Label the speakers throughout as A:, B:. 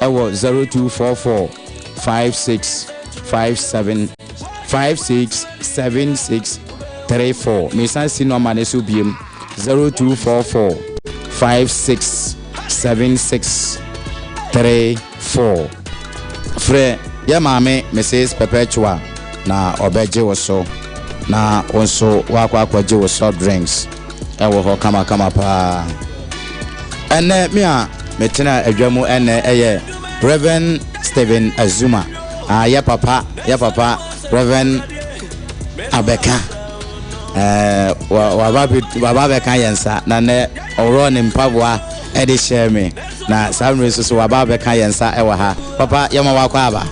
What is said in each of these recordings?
A: ewo 0244 567634 Misan si no ma ne so biem 0244 567634 Fre ya maame Mrs. Perpetua na obeje wo so na onso wakwaje wo soft drinks ewo ho kama pa ene me a metena adwamu ene eye Reverend Stephen Azuma ya papa Reverend Abeka wa beka yensa na ne oro ne mpaboa e de share me na samre so wa beka yensa e wa ha papa yama wakwa aba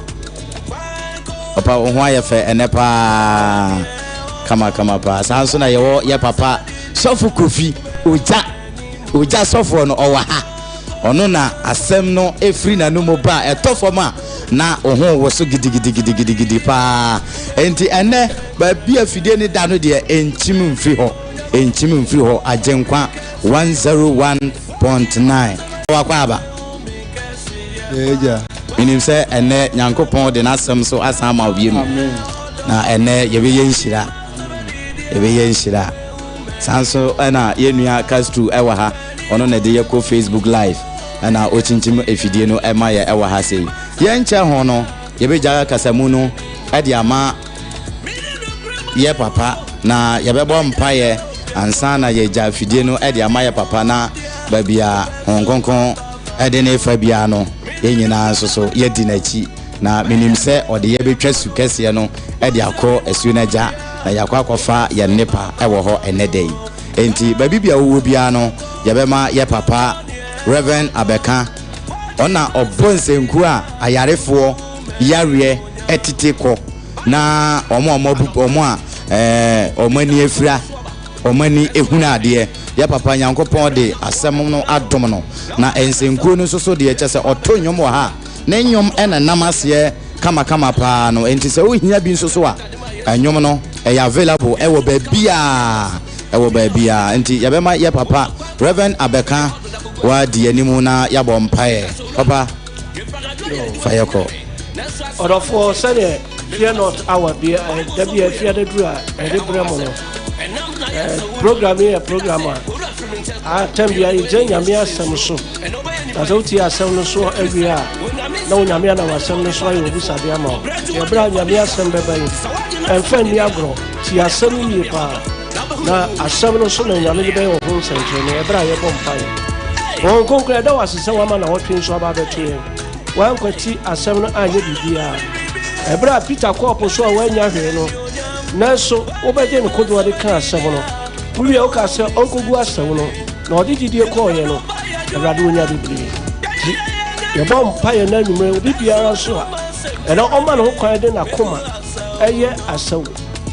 A: papa ho aye fe ene pa kama pa sanso na yewo ye papa sofu kofi oja sofu no owa ha ono na asem no efri na no moba etofoma na ohun wo so gidigidi pa enti ene ba bia fidie ni da no de enchim mfiri ho Agyenkwa 101.9 wakwa aba
B: eja
A: minim se ene nyankopon de na asem so asama obie mu na ene yebe yenshira sanso na yenua Cassidy ewa ha ono na de yeko Facebook live na ochinchim efidie no ema ya ewa ha sei yenche ho no yebeja kasamu no ade ama ye papa na yebebo mpaye ansa na yeja efidie no ade ama ye papa na babia honkonkon ade ne fa bia no yenyina so yedi nachi na minim se ode yebetwa sukese no ade akọ esu na ja na yakwa kofa ye nepa ewo ho enedei enti babibia wo bia no yebema ye papa Reverend Abeka ona obonsenku a ayarefo yare etiteko na omo a omani efira omani ehuna ade ya papa nyankopon de asem no adom no na ensenku no so de chese otonyom wa ha na nyom ena namase kama pa no enti se ohia bi nso so a anyom no e available ewo babia enti yabema ya papa Reverend Abeka wa di animu na yabo mpae papa fayeko
C: orofo sene fear not our be there fear the dru a de bremo no programmer atembia ijenya me asem so azoti asem no so awia na onyame na wasem no so ayo busade ama e bra nyame asem bebai enfa ni agro ti asem ni pa na asem no so na nyame de be ho sentre no e bra ye bompae won konkre da wasese wama na hotwe so aba beto wan kwati asem no anye bibia e bra Peter Kopo so wanya hwe no na so obeje ne kodo de kan asem no pulia o ka se onkogu asem no na odididie ko ye no e bra do nya bibia ye bompae na numre bibia so e na o ma no kwan de na koma eye asem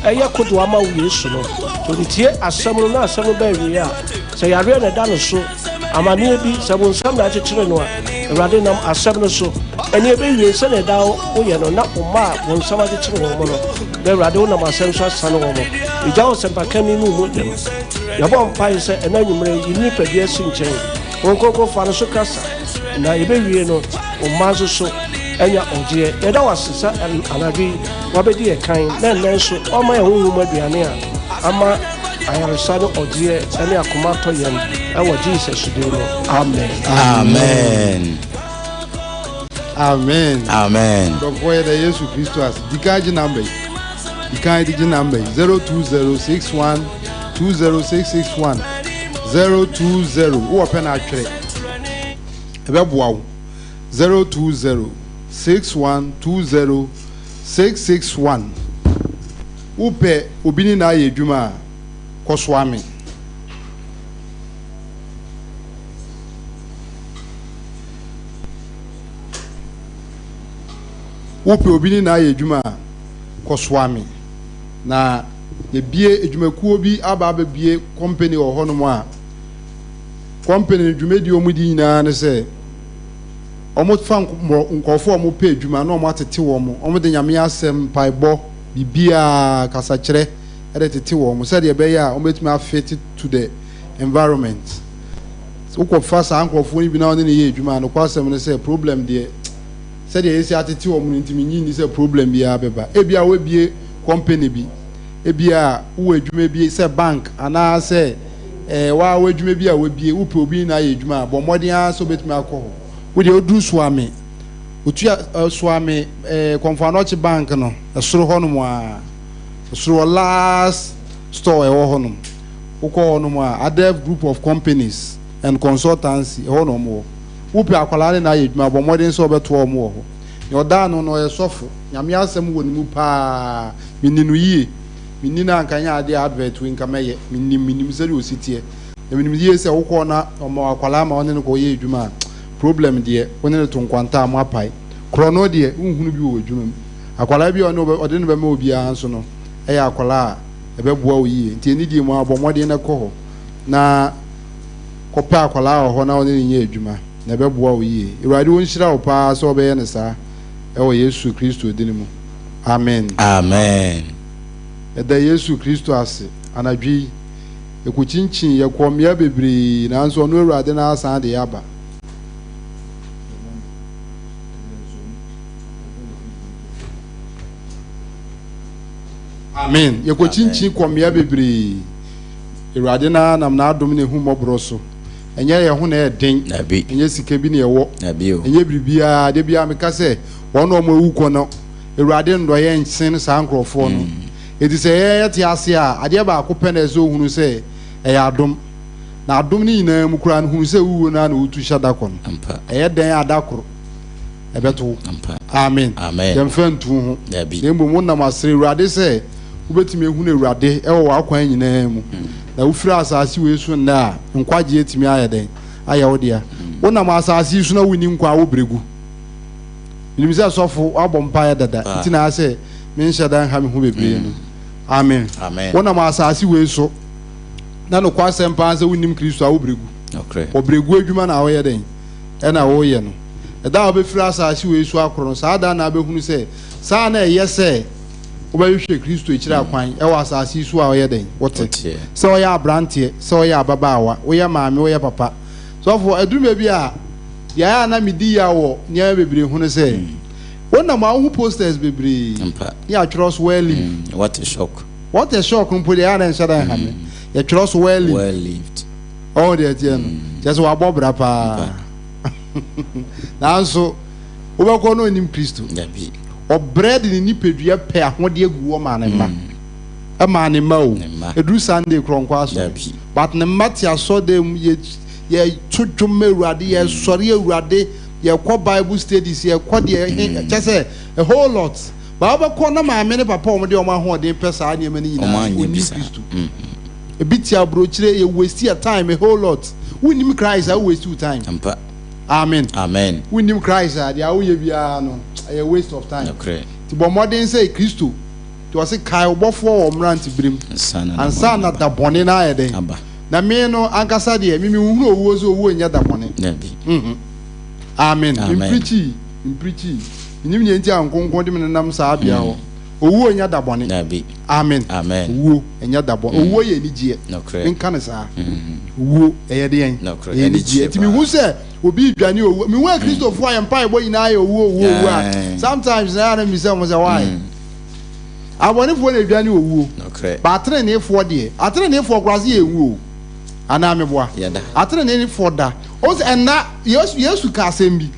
C: eye kodo ama wo Yesu no to ditie asem no na asem ba wi a se yare na da no so amani bi sabon sam na chire no awrade nam asem no so eni ebe wie se na da wo ye no na oma won sam a chire wo mo no be awrade wo nam asem so san wo mo ija wo sempa kani mu mo dem ya bo mpa se ena nwumre yini padua si nchen won koko fa no so kasa na ebe wie no oma so enya oje e da wasesa anagi wabedi e kan na nenso oma ye hu mu aduane a ama ayaresado oje ene akomato yem ewo Jesus do no
B: amen donc voye de Yesu Christo as dikaji number 0206120661 020 wo pen atwere ebe boawo 02061200661 upe obini na ayedwuma koswami upe obini na ayedwuma koswami na yebie edwumakuo bi aba bie company ohonom a company dwumedi omudi nyina ne se omo fa nkofo omo pe edwuma na omo atete wo mo omo de nyame asem paibɔ bibia kasakire ede tete wo mo said ye be ya omo betumi afit to the environment wokɔ fa saa nkurɔfoɔ no bi na ɔne ne yɛ adwuma no kwasɛm no sɛ problem deɛ sɛdeɛ yɛsi atete wɔ mu no ntimi nyi ni sɛ problem biara bɛba ebia wabie company bi ebia wo adwuma bi sɛ bank anaa sɛ wa wo adwuma bi a wabie wopɛ obi na yɛ adwuma bɔ mmɔden a so betumi akɔ hɔ wo deɛ oduru soame otua soame Konfanochi bank no ɛsoro hɔ nom a ɛsoro last store ɛwɔ hɔ nom wokɔ hɔ nom a other group of companies and consultancy ɛhɔ nom wɔ wopɛ akwalaa ne na yɛ adwuma bɔ mmɔden sɛ ɔbɛtoa ɔmo wɔ hɔ ne ɔdaa no no ɔyɛ sɔfo nyame asɛm wɔ ne mu paa menni no yie menni no anka nyɛ adeɛ advert wi nka mɛyɛ menim sɛdeɛ ɔsi teɛ na menim yie sɛ wokɔ na ɔma akwalaa ma ɔne no kɔyɛ adwuma a problem deɛ wone no to nkwanta a mo apae korɔ no deɛ wonhunu bi wɔ adwuma mu akwalaa bi ɔde no bɛma obiara nso no ɛyɛ akwalaa a ɛbɛboa wo yie nti ɛni die mu abɔ mmɔden no kɔ hɔ na kɔpɛ akwalaa wɔ hɔ na ɔne no nyɛ adwuma na ɛbɛboa wo yie Awurade wo nhyira wo paa sɛ ɔbɛyɛ ne saa ɛwɔ Yesu Kristo din mu amen ɛda Yesu Kristo ase anadwi ɛkɔkyinkyin yɛkɔ mmea bebree nanso ɔno Awurade na asan de yɛaba amen yɛkɔkyinkyin kɔ mmea bebree Awurade na nam na adom ne hu mmɔborɔ so ɛnyɛ yɛ ho na ɛden ɛnyɛ sika bi ne ɛwɔ ɛnyɛ biribiara de biara meka sɛ wɔn a wɔn awu kɔ no Awurade ndɔyɛ nsen saa nkurɔfoɔ no ɛti sɛ yɛyɛ te ase a adeɛ baako pɛ na ɛsɛ ohunu sɛ ɛyɛ adom na adom ne nyinaa mu koraa no hunu sɛ wuo na wotu hyɛ da kɔ no ɛyɛ dɛn adakoro ɛbɛto amen yɛmfa ntu ho na mmom wonam asere Awurade sɛ wobɛtumi ehunu Awurade ɛwɔ w'akwan nyinaa mu na wofiri asase wei so nna a nkwagye etimi ayɛ den ayɛ wo dea wonam asase so na woni nkwa wo bregu nim sɛ sɔfo abɔ mpaeɛ dada nti na sɛ menhyɛ dan ha me ho bebree no amen wonam asase wei so na no kwasɛm paa sɛ wonim Kristo a wo bregu obregu adwuma na woyɛ den ɛna woyɛ no ɛda a wobɛfiri asase wei so akoro no saa da na abɛhunu sɛ saa na ɛyɛ sɛ wobɛhwehwɛ Kristo ekyira akwan ɛwɔ asase so a ɔyɛ den wote sɛ ɔyɛ abranteɛ sɛ ɔyɛ ababaawa woyɛ maame woyɛ papa sɔfo aduma bi a yɛa na medi ya wɔ nneɛma bebree ho no sɛ wonam a wohu posters bebree ne atwerɛ so well lived what a shock mpo deɛ ɛa na nhyɛ da nhame yɛtwerɛ so well lived ɔwɔ deɛ ɛteɛ no kyɛ sɛ wabɔ bra paa nanso wobɛkɔ no onim Kristo ɔbrɛ de ne nipadua pɛ ahodeɛ gu wɔ ma ne mma ɛma ne mma o ɛduru Sunday kronkɔ aso but ne mma te asɔda mu yɛto dwom Awurade yɛsɔre Awurade yɛkɔ Bible studies yɛkɔ deɛ kyɛ sɛ a whole lot ba wobɛkɔ na maame ne papa ɔmo de ɔmo ahoɔden pɛ saa nneɛma no nyinaa ɔnim Kristo ebi te aburokyire yɛ waste your time a whole lot wonim Christ a waste your time amen wonim Christ a deɛ awoyɛ biara no a waste of time ti bɔ mmɔden sɛ Kristo ti wɔ se kae ɔbɔfoɔ wɔ mmerante birim ansa na da bɔne na ayɛ den na me no ankasa deɛ mimi nhuru owuo so owuo nya da bɔne amen imprechi nim nye nti ankonko de me nam saa bia hɔ owuo nya da bɔne amen owuo nya da bɔne owuo yɛ nigye nka ne saa owuo ɛyɛ de yɛn yɛ nigye ti mi hu sɛ obi dwane owuo mi hu Kristofo ayɛ mpa ebo nyinaa yɛ owuo a sometimes na na mi sɛ mo sɛ why abɔnefoɔ na dwane owuo ba atrenefoɔ deɛ atrenefoɔ kwase yɛ owuo ana me boa atrenefoɔ da o sɛ ɛna Yesu ka asɛm bi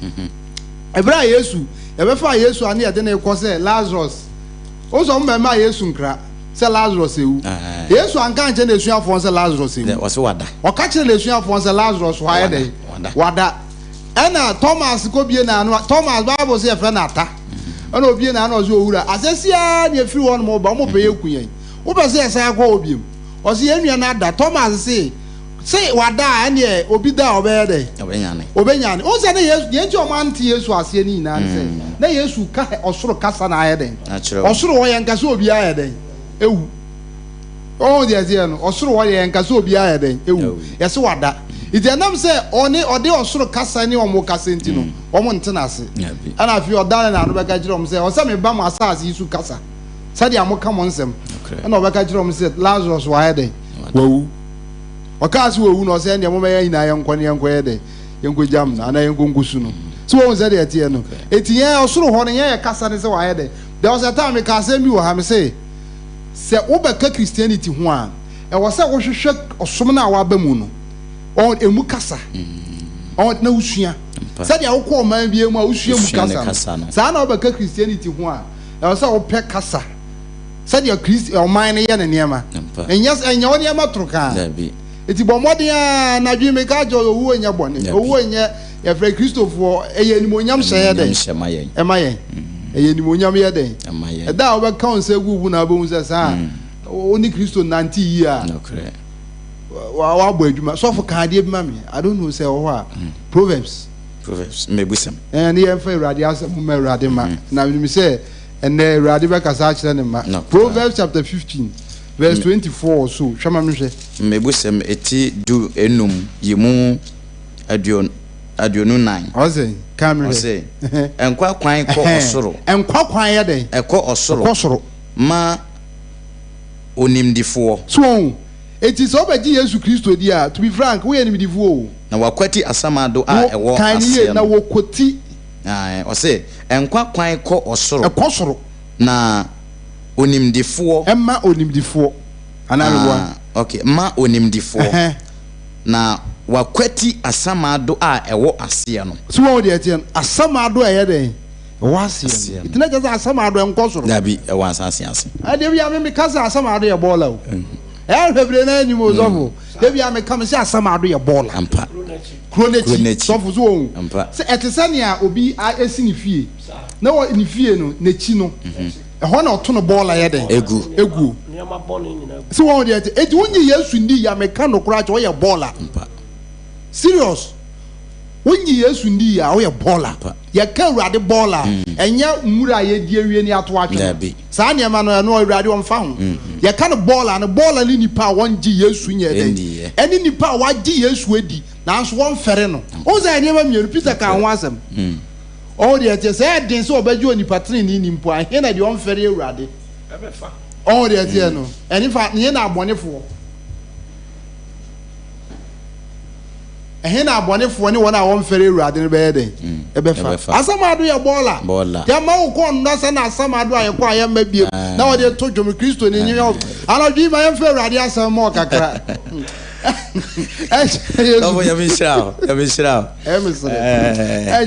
B: ebra Yesu ɛbɛfa Yesu ane yɛde ne kɔ sɛ Lazarus o sɛ mbɛma Yesu nkra sɛ Lazarus ewu Yesu anka nkyɛ na esuafoɔ sɛ Lazarus ewu ɔse wada ɔka kyerɛ na esuafoɔ sɛ Lazarus wa ayɛ dɛ wada ɛna Thomas ko bie na ano Thomas Bible sɛ yɛfrɛ na ata ɛna obie na ano ɔse owura asɛsia ne afiri hɔ no mo ba mo pɛ yɛ kunyan wo pɛ sɛ yɛsan akɔ obiem ɔse yɛnua na ada Thomas sɛ wada ɛne obi da ɔbɛyɛ dɛ ɔbɛnyane o sɛ ne Yesu yɛnti ɔmo ante Yesu aseɛ ne nyinaa sɛ na Yesu ka ɔsoro kasa na ayɛ dɛ ɔsoro wɔ yɛn kasa obi ayɛ dɛ ewu ɔwɔ deɛ ɛteɛ no ɔsoro wɔ yɛn kasa obi ayɛ dɛ ewu yɛsɛ wada iti ɛnam sɛ ɔde ɔsoro kasa ne ɔmo kasa nti no ɔmo ntena ase ɛna afei ɔda ne n'ano bɛka kyerɛ ɔmo sɛ ɔsɛ me ba mo asase yi so kasa sɛdeɛ amo ka mo nsɛm ɛna ɔbɛka kyerɛ ɔmo sɛ Lazarus wɔ ayɛ dɛ wawu Okasi wo wu no se ne mama ya ina yenkwa ye de yenko jam na ana yenko ngusu no so won se de etie no eti ye osoro ho ne ye kasa ne se wa ye de there was a time me kasa mi wo ha me se wo be ka Christianity ho a e wo se wo hwehwe osom na wa ba mu no on emu kasa on na usua se de wo ko man bie mu a usua mu kasa sa na wo be ka Christianity ho a e wo se wo pe kasa se de Christ o man ne ye ne niema enya wo niema troka eti bomode a na dwi me ka jo owu enya bone owu enya ya fra Christopher eye ni monyam hye de emaye eye ni monyam ye de e da wo be kan se gugu na bo nse sa oni Christo 90 year wa bo adwuma so for kan de bi ma me I don't know say wo a Proverbs
A: mebusam
B: and ye fa urade asem ma urade ma na me say and urade be kasa kire ne ma Proverbs chapter 15 verse 24 so hwama me hwe
A: mebusam eti du enum yimu aduonu 9
B: ose kamre
A: ose enkwa kwan ko osoro
B: enkwa kwan ye den
A: eko osoro ma onimdifo
B: so eti so be ji Yesu Kristo di a to be frank we enimdifo o
A: na wakwati asamado a ewo ase
B: na wokoti
A: ose enkwa kwan ko osoro
B: ekosoro
A: na onimdifo
B: emma onimdifo anarwa
A: okay ma onimdifo na wakwati asamado a ewo ase no
B: so wo de eti asamado a ye den ewo ase no itina jaza asamado enkosoro
A: dabi ewo asase ase
B: ade bia me kasa asamado ye bola o hwebre na anyim ozofo de bia me kam se asamado ye bola
A: ampa
B: kronechi sofo so wo
A: ampa
B: se etesane a obi esi ni fie na wo ni fie no nechi no ho na oto no bola ye den egu
C: niama bone nyina
B: so wo de eti wonye Yesu ndi ya me kan no kura che wo ye bola
A: ampa
B: serious wonyi Yesu ndi ya wo ye bola ya ka urade bola enya nwura ye die wie ni ato atwe sa ne ma no urade won fa ho ya ka no bola ni nipa wonji Yesu nye den eni nipa waji Yesu edi na so won fere no o za ne ma mienu Peter ka ho asem o de ete say den so obaji oni patrin ni nimpo ahe na de won fere urade
C: ebe fa
B: o de ete no eni fa ne na abonefo ehina abonefo ne wona won fere urade ne be den ebefa asamado ye bola ya ma wo ko ndo se na asamado aye ko aye mabie na wo de to dwom Kristo ne nyi anadwi ma ye fere urade asam mo kakra
A: Ovo ya mishao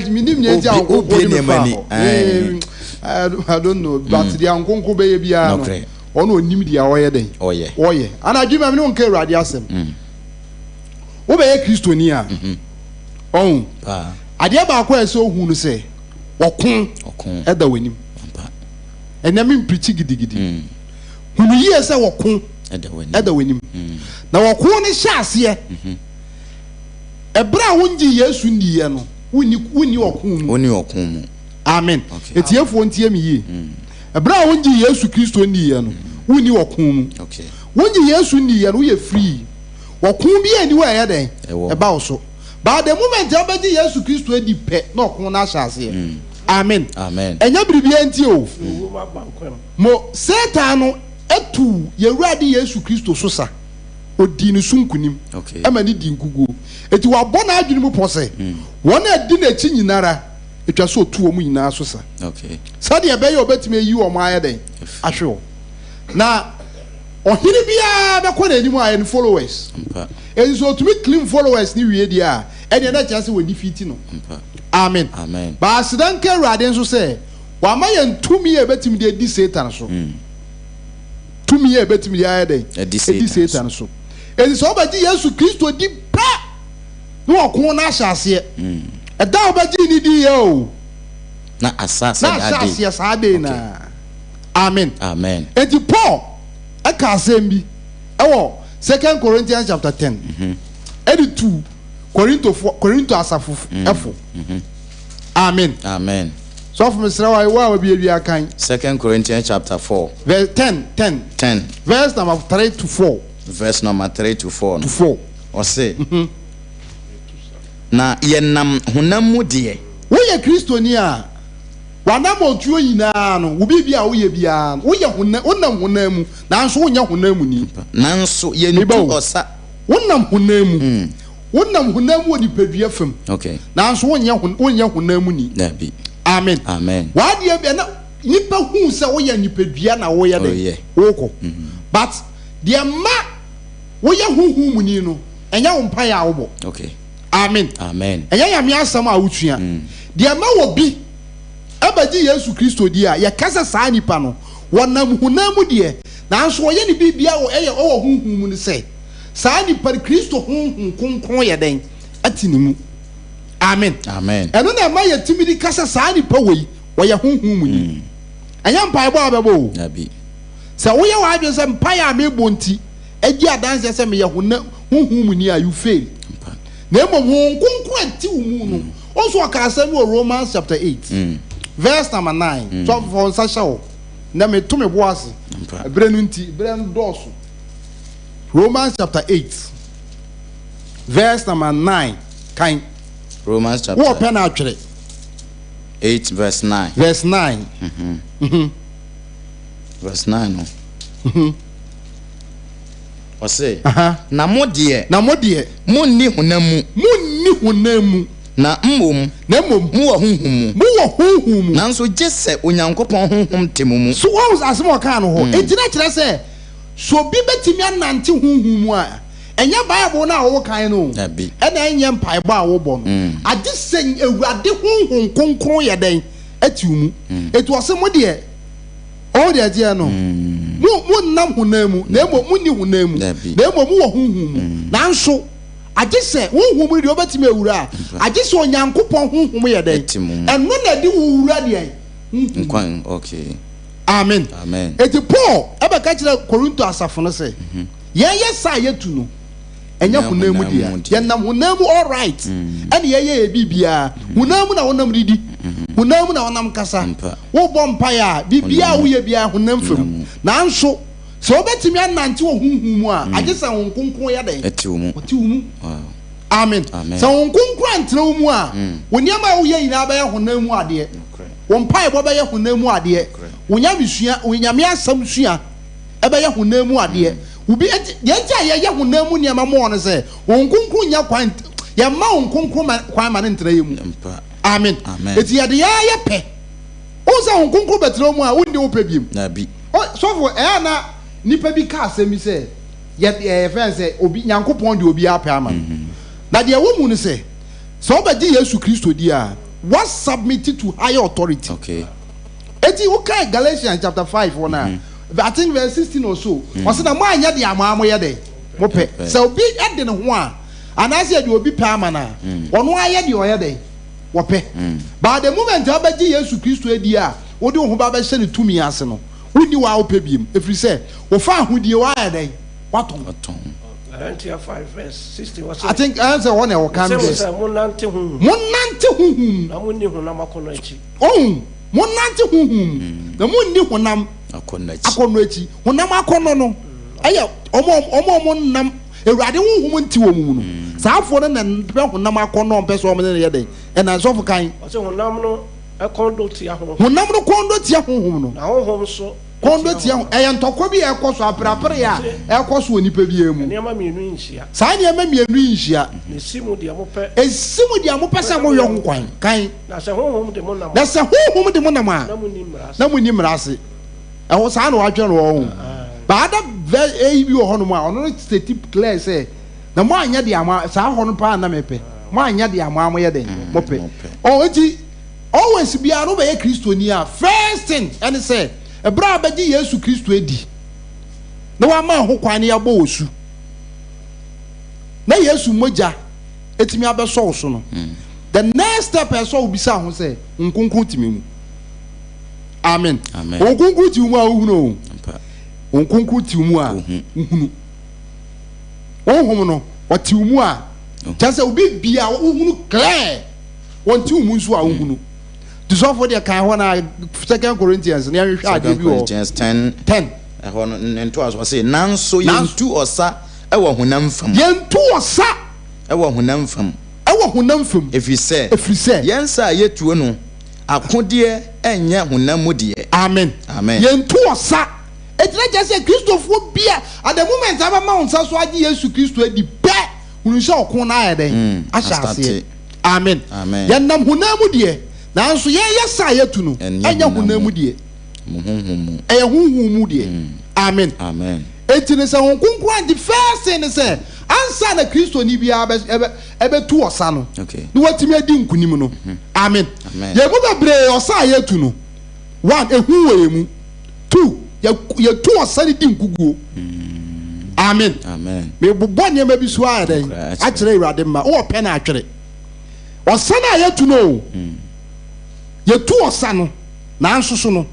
B: minim nye ja ko ni mani I don't know but the ankonko be ye bia no ono onim dia oye den oye anadwi ma me no nke urade asam wo be ye Kristo ni a on ade ba ko ese ohun no se okun eda wanim enam mprichi gidigidi hunu yi ese okun eda wanim na okun ni hyase ebra wonji Yesu ndiye no wuni okun mu amen etiefo ntie mi yi ebra wonji Yesu Kristo ndiye no wuni okun mu wonji Yesu ndiye no wo ye free wakun bi ani wa ya den eba oso ba the moment abedi Yesu Kristo edi pe na okun na hyase amen enya biribi anti o mo Satan no etu yewurade Yesu Kristo so sa odi ni sunkunim ama ni di nkugu eti wa bona adwene mu pose wona adi na chi nyinara etwa so otu omu nyina so sa sade ebe ye obetime yi o ma ya den ahwe na ohiri bia be ko na animu ayen followers enso to me clean followers ni wie dia ene na chance we defeat no amen ba asidan ka urade nso se wa ma ye ntumi e betimi de di Satan so tumi e betimi de ayen di Satan so enso ba ji Yesu Kristo di pa no okun na hyase e da obaji ni di ye o
A: na asase
B: ade na amen enti Paul aka asembi ewo 2 Corinthians chapter 10 82 Corinto asafo efo amen so from Israel wa bi akan
A: 2 Corinthians chapter 4
B: verse 10 verse number 3 to 4
A: o say na yenam honam mu de
B: wo ye Kristo ni a wana motuo yina no wo bibia wo ye bia wo ye honam mu nanso wo nya honam ni
A: nanso ye ntu osa
B: wonam honam wonam honam wo nipadua fam
A: okay
B: nanso wonyɛ honam ni
A: dabi
B: amen waade bia na nipa hu sɛ woyɛ nipadua na woyɛ de wokɔ but the ma woyɛ huhu mu ni no ɛnya wo mpa ya wo
A: okay
B: amen ɛnya ya me asɛm a wotua the ma wo bi abaji Yesu Kristo di a yɛ kasa saa nipa no wonam honam mu de nanso woyɛ ni bibia wo ɛyɛ ɔwɔ huhu mu ni sɛ saa nipa Kristo huhu konkon yɛ den ati ni mu amen ɛno na ma yɛ timidi kasa saa nipa wei wɔyɛ huhu mu ni ɛnya mpa ɛbɔ abɛbɔ
A: dabi
B: sɛ woyɛ wa adwe sɛ mpa ya me bonti agi adanse sɛ me yɛ huhu mu ni a you fail na emom konkon ati wo mu no also akasa mi Romans chapter 8 verse number 9 so for sasha na me to me boase ebre no nti ebre no doso Romans chapter 8 verse number 9 kind
A: Romans chapter
B: what pen atwere
A: 8 verse 9
B: verse 9
A: verse 9 no o say na modie munni hunamu na mmom mu wɔ honhom mu nanso gye sɛ onyankopɔn honhom temu mu
B: so what was asemo kan no ho etina kyerɛ sɛ so bi betimi anante honhom mu a ɛnya bible na wo kan no ɛna ɛnyɛ mpaebɔ a wo bɔ no ade sɛ ewurade honhom konkron yɛ den atiw mu etu ɔse mo de all the idea no mu nam hunamu na emo mu ni hunamu na emo mu wɔ honhom mu nanso agye sɛ honhom de obetime ewura agye sɛ onyankopɔn honhom yɛ den ɛno na de wura de
A: nkwan okay
B: amen eti Paul ɛbɛka kyerɛ Korinto asafo no sɛ yɛyɛ saa yɛtu no ɛnya hunamu dia yɛnam hunamu all right ɛne yɛyɛ bibia hunamu na wonam didi hunamu na wonam kasa wo bɔ mpa ya bibia wo yɛ bia hunam fam nanso sɛ obetimi anante wo honhom mu a agye sɛ wo nkonkon yɛ den
A: atiw mu
B: amen sɛ wo nkonkon antra wo mu a wo niama wo yɛ nyina bɛyɛ honam mu ade wo mpa ɛbɔ bɛyɛ honam mu ade wo nyamesua wo nyame asam sua ɛbɛyɛ honam mu ade ubi yɛgya yɛyɛ honam mu niama mo no sɛ wo nkonkon nya kwan yɛ ma wo nkonkon kwan ma ne ntra yɛ mu amen eti yɛde yɛyɛ pɛ wo sɛ wo nkonkon bɛtra mu a wo ndi wo pɛ biem
A: nabi
B: so for na nipa bi ka asɛm sɛ yɛ fɛn sɛ obi nyankopɔn de obi apɛ ama na deɛ wo mu no sɛ obɛgye Yesu Kristo di a what submitted to higher authority
A: okay
B: eti wo kai Galatians chapter 5 one I think verse 16 or so ɔsɛ na mo anya de ama mo yɛ de mo pɛ sɛ obi ɛde ne ho a anaasɛ de obi pɛ ama na ɔno ayɛ de ɔyɛ de wɔpɛ but the moment obɛgye Yesu Kristo adi a wode wo ho ba bɛhyɛ ne tumi ase no wudi wa wo pɛ biem efiri sɛ wo fa ahodie wa ayɛ de waton
C: Galatians 5 verse 16 was
B: I think answer one e wo kan verse
C: monante
B: honhum
C: na munni honam akɔnɔ akyi
B: monante honhum na munni honam akɔnɔ akyi honam akɔnɔ no ɛyɛ ɔmo nam ewurade honhum nti wɔ mu no saafo no na pɛ honam akɔnɔ mpɛ so ɔmo ne yɛ den ɛna sɔfo kan
C: ɔsɛ honam no ɛkɔndo tia honhum
B: honam no kɔndo tia honhum no
C: na honhum so
B: kɔndo tia ɛyɛ ntɔkɔ bi ɛkɔ so aprapre ya ɛkɔ so onipa bi emu
C: nneɛma mienu nhyia
B: saa nneɛma mienu nhyia
C: esimu deɛ mo pɛ
B: sɛ mo yɔ ho kwan kan
C: na sɛ honhum de mo nam
B: a na mo ni mmara ɛwɔ saa na wadwɛ no wɔ ho baada ɛyi bi wɔ hɔ nom a ɔno no state clear sɛ na mo anya de ama saa hɔ no paa na mepɛ mo anya de ama mo yɛ den mo pɛ eti always biara no bɛyɛ kristoni a first thing ɛne sɛ ɛbra abɛgye Yesu Kristo edi na wama ho kwan ne yɛbɔ osu na Yesu mogya etimi abɛsɔ wo so no the next step ɛsɔ obisa ho sɛ nkonkron timi mu amen nkonkron timi mu a wohunu nkonkron timi mu a wohunu honhom no wɔtimi mu a kyɛ sɛ obi bia wohunu clear wɔnti mu nso a wohunu disofo de kan ho na 2 Corinthians na yɛhwɛ ade bi wɔ 10
A: ɛhɔ no nto aso say nanso yentu osa ɛwɔ honam fam efi sɛ yɛnsa yetuo no akode ɛnyɛ honam mu de
B: amen yentu osa etina just say Christopher bia at the moment aba ma unsa so agi Yesu Kristo edi pe unu se okon na ayeden ahyase amen ya nam hunamu de nanso ye yesa yetu no enya hunamu de eya huhumu de amen etine se won kunkwan the first thing say ansa na Kristo ni bia ebe tu osa no ni watimi adi nkunim no amen ye mu bebre osa yetu no 1 ehu wemu 2 ye tu osa ni di nkuguo amen me bobɔ ne ma bi so ayɛden a kyerɛ Awurade ma wo pɛ na atwere osa na yetu no ye tu osa no na nso so no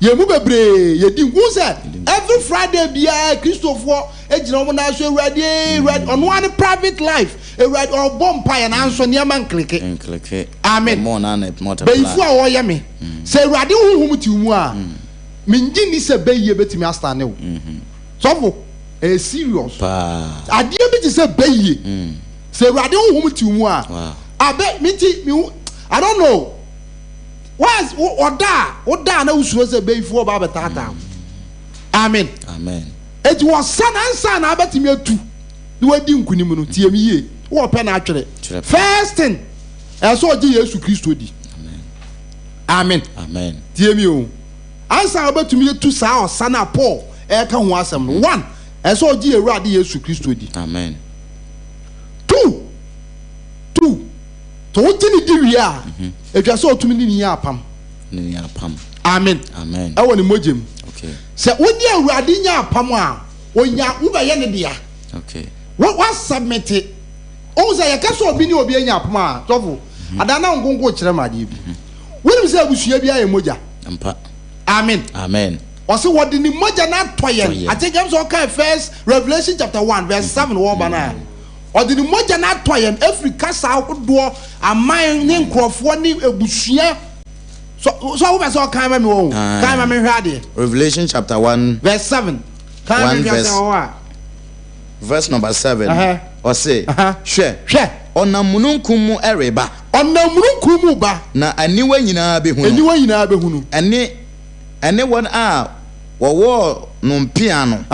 B: ye mu bebre ye di ngu sɛ every Friday bia Christopher ejina omo na so Awurade ono an private life Awurade obɔ mpa ya na nso ne ma nkleke amen beifu a wo ye me sɛ Awurade huhum ti mu a mingi ni sɛ beye betimi astane wo sofo serious ade bi ti sɛ beye sɛ Awurade huhum ti mu a abe miti I don't know was oda na usuro se beifu oba betata amen it was san na abetimi atu ni wadi nkunim no tiemi ye wo pe na atwere first thing eso oje Yesu Kristo di amen tiemi o ansa abetumi atu sa osa na Paul e ka ho asem no 1 eso oje Awurade Yesu Kristo di amen 2 to wotini di wi a etwa so otumi ni apam amen e woni mojem se woni Awurade nya apam a onya wo be ye ne dia what submit it o say ye ka so obi ni obi nya apam a tofo adana ngongo kire ma de bi woni se abusua bi aye moja amen o se wodi ni moja na toyen ati James o kan first Revelation chapter 1 verse 7 wo bana odi ni moja na toyen Africa sa hodo aman ne nkrofo ni ebusua so wo be so kan ma me wo kan ma me hwade
A: Revelation chapter 1
B: verse 7
A: kan verse number 7 or say hwe onamununkum mu ereba onamununkum mu ba na aniwa nyina behunu ene won a wo no mpia no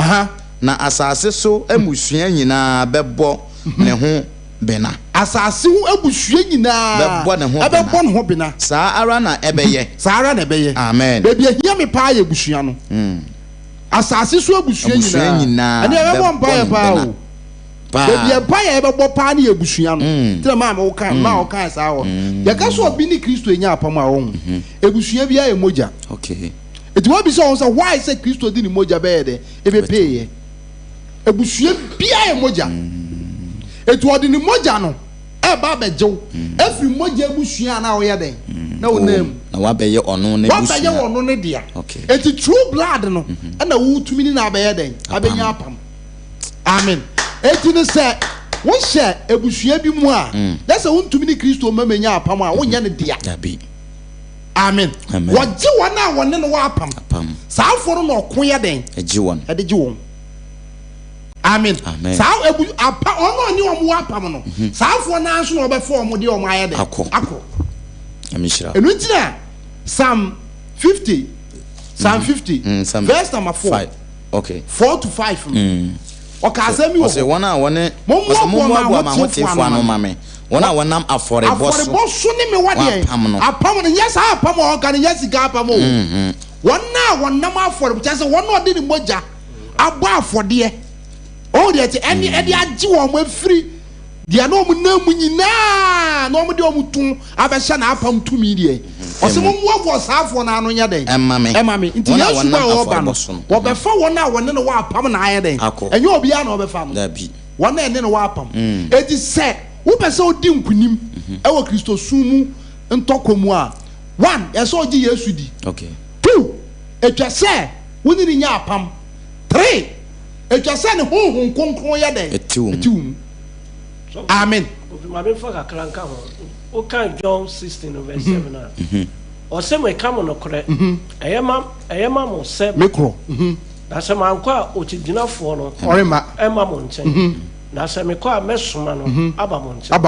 A: na asase so amusua nyina bebo ne ho bena asase hu abusua nyina bebo ne ho bena saa ara na ebeye amen bebi ahia me pa ya abusua no asase so abusua nyina ene bebo mpa ya pa o bebi pa ya bebo pa na abusua no tira ma wo kan saa ho ya ka so obi ni Kristo enya apam a wo abusua bia ya moja it will be so why say Kristo di ni moja be de ebe peye abusua bia ya moja it will di ni moja no e ba bejew every moja abusua na wo ye den na wo nam na wa be ye ono na abusua wa be ye ono ne dia it true blood no na wo tumi ni na be ye den abenya apam amen it ni say wo hye abusua bi mu a that's wo tumi ni Kristo mamenya apam a wo nya ne dia amen waji wana wonne no wa apam saafo no ko ye den agi won ade won amen saa ebu apa ono ni omo apam no saafo na anso no be fo omo de omo aye den akọ amishira enu tina Psalm 50 verse number 4 4 to 5 okazami wo se wona wone mo ma hotifo anu mame wona wonam afore boso so ni me wade apam no yes apam o kan yes ga apam o wona wonam afore bo chese wona odi ni moja abo afode o de ti eni edi agi wo mo afiri dia no mo na mu nyina no mo de o mutun abehya na apam tumi de o se mo mo afo saafo na anu nya den emame nti yesu ba o ba no wo be fa wona wone no wa apam na aye den enye obi ya na o be fa no da bi wona ene no wa apam edi se wo pese odi nkunim ewo Kristo sumu ntokomu a 1 eso oji Yesu di 2 etwa se woni ni nya apam 3 etwa se ne honhon konkron ya den etum amen
C: ma be fa kakranka ho o kan John 16 verse 7 na o se me kam no kore eyema mo se
B: mekro
C: na se man kwa o ti ginafo no
B: orema
C: ema mo nchen na se me kwa mesoma no aba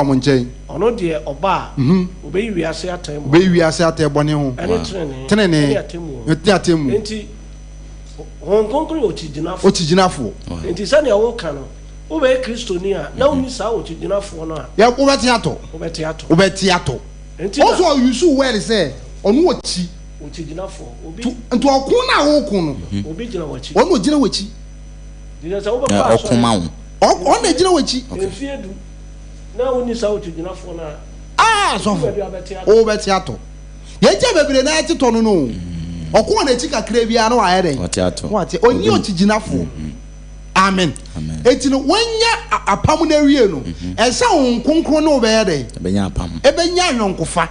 C: mo nchen ono de oba obeyi wiase atem bone ho
B: tenene atemu
C: enti Hon konkro otijinafo.
B: Otijinafo.
C: Nti sɛ ne wo ka no. Wo be Kristoni a na woni sa otijinafo no a.
B: Ya wo beti ato.
C: Wo beti ato.
B: Wo beti ato.
C: Nti
B: also you so where say onu ochi.
C: Otijinafo. Obi.
B: Nti okun na wo kun no.
C: Obi gina wachi.
B: Onu gina wachi.
C: Dina sa wo ba pa so.
A: Okuma wo.
B: On na gina wachi.
C: Enfie du. Na woni sa otijinafo na.
B: So o beti ato. Ye je bebere na ati to no no. Okun na chi kakra bia na wa ye den. What oni otijinafo. Amen. Eti no wanya apam na wie no. Esa onkonkron no be ye den.
A: Ebenya apam.
B: Ebenya anwonkofa.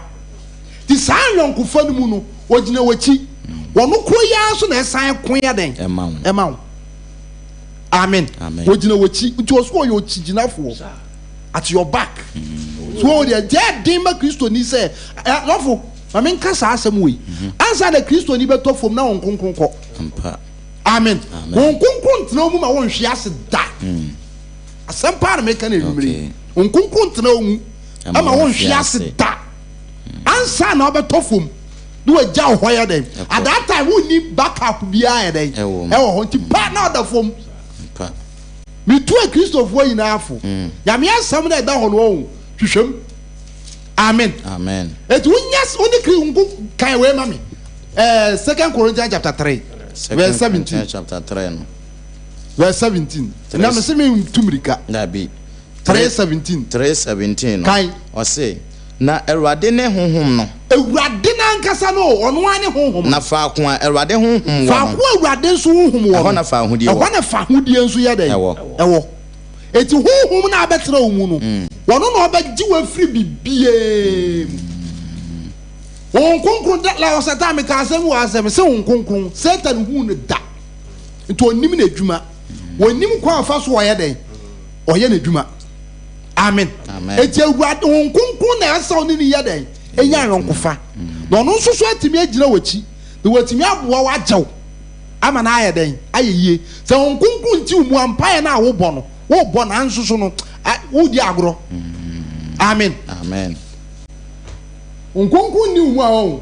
B: Ti sa anwonkofa no mu no, ogina wachi. Wono kro ya so na esan kon ya den. Ema wo. Amen. Ogina wachi. Nti oso yo chijinafo. At your back. So the dead demon Christo ni say, lawful. I mean, kasa asem we. Answer the Christo ni beto from now on konkonko. Amen. On konkon tna mu ma won hwe ase da. Asem pa na make na ewumre. On konkon tna mu ama won hwe ase da. Answer na obeto from. Do a jaw where dem. At that time we need backup bia dem. E wo nti pa na da from. Me to a Christo for yin afo. Ya me asem na da ho no hwehwem. Amen. Et unyas only kri kai we mami. 2 Corinthians chapter 3 verse 17.
A: Chapter 3 no.
B: Verse 17. Na me se me tumrika.
A: Na bi
B: 3:17
A: kai o say na Erade ne honhom no.
B: Ewurade na nkasa no ono ane honhom.
A: Na fa ko a Erade honhom wo.
B: Fa ko Ewurade nso honhom wo.
A: Ho na fa hodie wo.
B: Ho na fa hodie nso ye den. Ewo. Eti honhom na abetra wo mu no. Wono na obagji wa firi bibie. Won konkron da la osata me ka asem wo asem se won konkron Satan hu ne da. Nti onim na adwuma. Wonim kwa afa so oye den. Oye na adwuma. Amen. Eti Ewurade won konkron na asa oni ni ye den. Enya yonkofa. Na ono nso so atimi agyina wachi. De watimi aboa wajew. Ama na aye den. Ayeye. Se won konkron ti mu ampaye na wo bɔ no. Wo bɔ na nso so no. Wo di agro. Amen. Onkonkun ni umu awon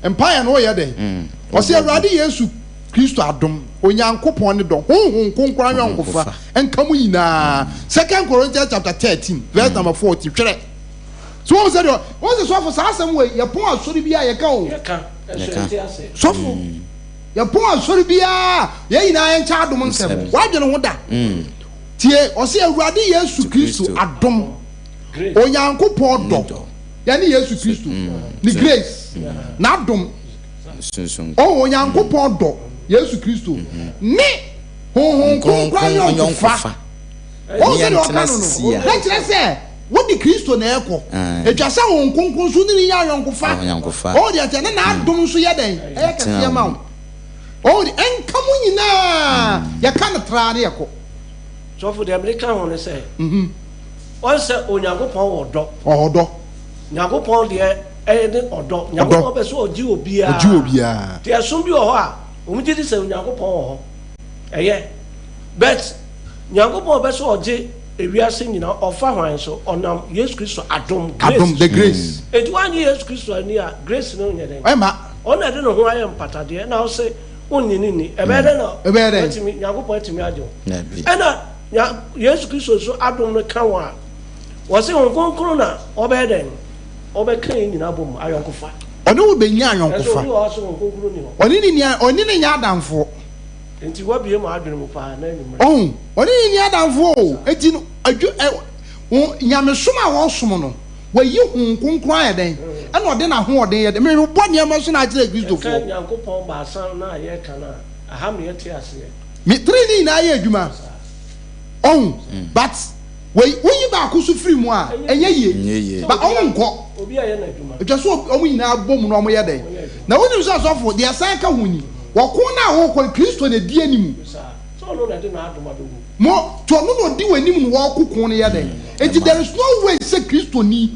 B: empire no ye den o se Awurade Yesu Kristo adom onyankopon ne do honhon konkon anyankofa enkamu yina 2 Corinthians chapter 13 verse number 40 twere so wo se do wo se so for sa asem we ye pon asori bia ye ka o so for ye pon asori bia ye yina ye ncha adom nsem wa dwene ho da tie o se Awurade Yesu Kristo adom onyankopon do yani Yesu Kristo ni grace na dom onyankopon do Yesu Kristo ni honhon konkran yonkofa o se do kan no na kire se wo di Kristo na eko etwa se honhon konkran so ni ya yonkofa o de ate na dom so ye den e kase ye ma o de enkamu nyina ya kan tra na yeko
C: so for the American one say on se onyankopon
B: odo
C: Nyakopon de de odo Nyakopon be so oji obia ti asom bi ho a omuje di se Nyakopon ho eye but Nyakopon be so oji ewiase nyina ofa hwan so onam Yesu Kristo adom
B: the grace
C: it one Yesu Kristo ani a grace no nyeden
B: ema
C: ona de no ho aye mpatade na o se onnini ni ebede na etimi Nyakopon etimi ajo ena Yesu Kristo so adom no ka wa wo se onkonkron na obeden obekran nyina bom ayonkofa
B: oni wo benya ayonkofa oni ni nya adamfo
C: enti wa bie mu adwene mu pa na nyuma
B: oni ni adamfo eti no adwo nyamesoma wo som no wayi hunkunkran ya den e na ode na ho ode ye den me bo ne ma so na agire Kristo fo
C: Nyankopon ba san na ye kana aham ye te ase
B: mi trini na ye adwuma but we ba ko so free mu a enye ye ba onko
C: obi aye na adwuma
B: etwa so omu nyina bom no omo ye den na woni so asofo de asan ka huni wako na wo ko Kristo na di animu
C: so no na de na adoma do
B: mo to no di wanim no wo kokon ye den enti there is no way say Kristo ni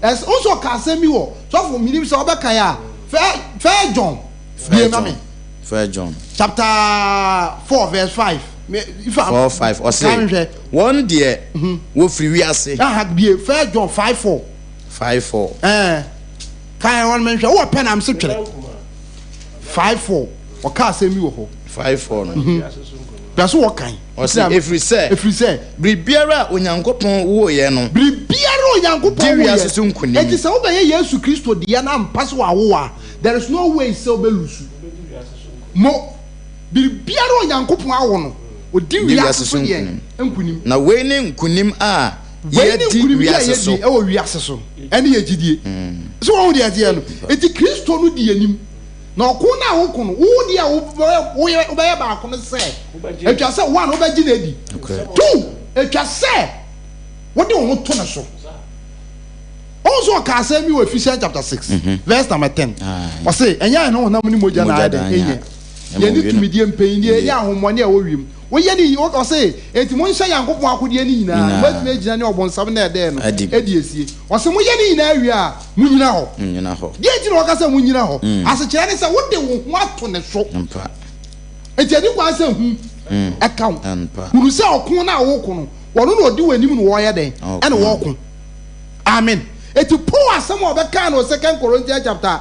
B: as also ka semi wo so for minim say obeka ya fair John
A: Fair John
B: chapter 4 verse 5
A: 4:5 or say one day wo free we ase
B: be Fair John 5:4 kan one mention wo pen am se twere 5:4 o ka se mi wo ho
A: 5:4
B: that's what kind
A: every say Bribiara Onyankopon wo ye no
B: Bribiara Onyankopon wo ye enti se wo be Yesu Kristo dia na mpaso awo a there is no way se obelusu mo Bribiara Onyankopon awo no odi wiase so ye nkunim
A: na we ne nkunim a ye di wiase so
B: e wo wiase so ene ye gidie so wo di ade no enti Kristo no di anim na ọkụ na ahụkụ no wo di a wo ye ba akụ no se etwa se one wo ba gi na edi two etwa se wo di wo to na so also ka se mi wo Ephesians chapter 6 verse number 10 o say enya no honam ni moja na ade enye ye ni tumidie mpen ni ye ahomone a wo wiem wo ye ni wo say enti mo nhyɛ Yankopɔn akode ni nyina ba tumi agina ne obonsam na ede no edi esie o say mo ye ni nyina awie a mo nyina ho ye ti no ka say mo nyina ho ase kyerɛ ne say wo de wo ho ato ne so mpa enti adi kwa say hu account huru say okun na wo ko no wo no odi wanim no wo ye den ene wo ko amen eti Paul asem obeka na 2 Corinthians chapter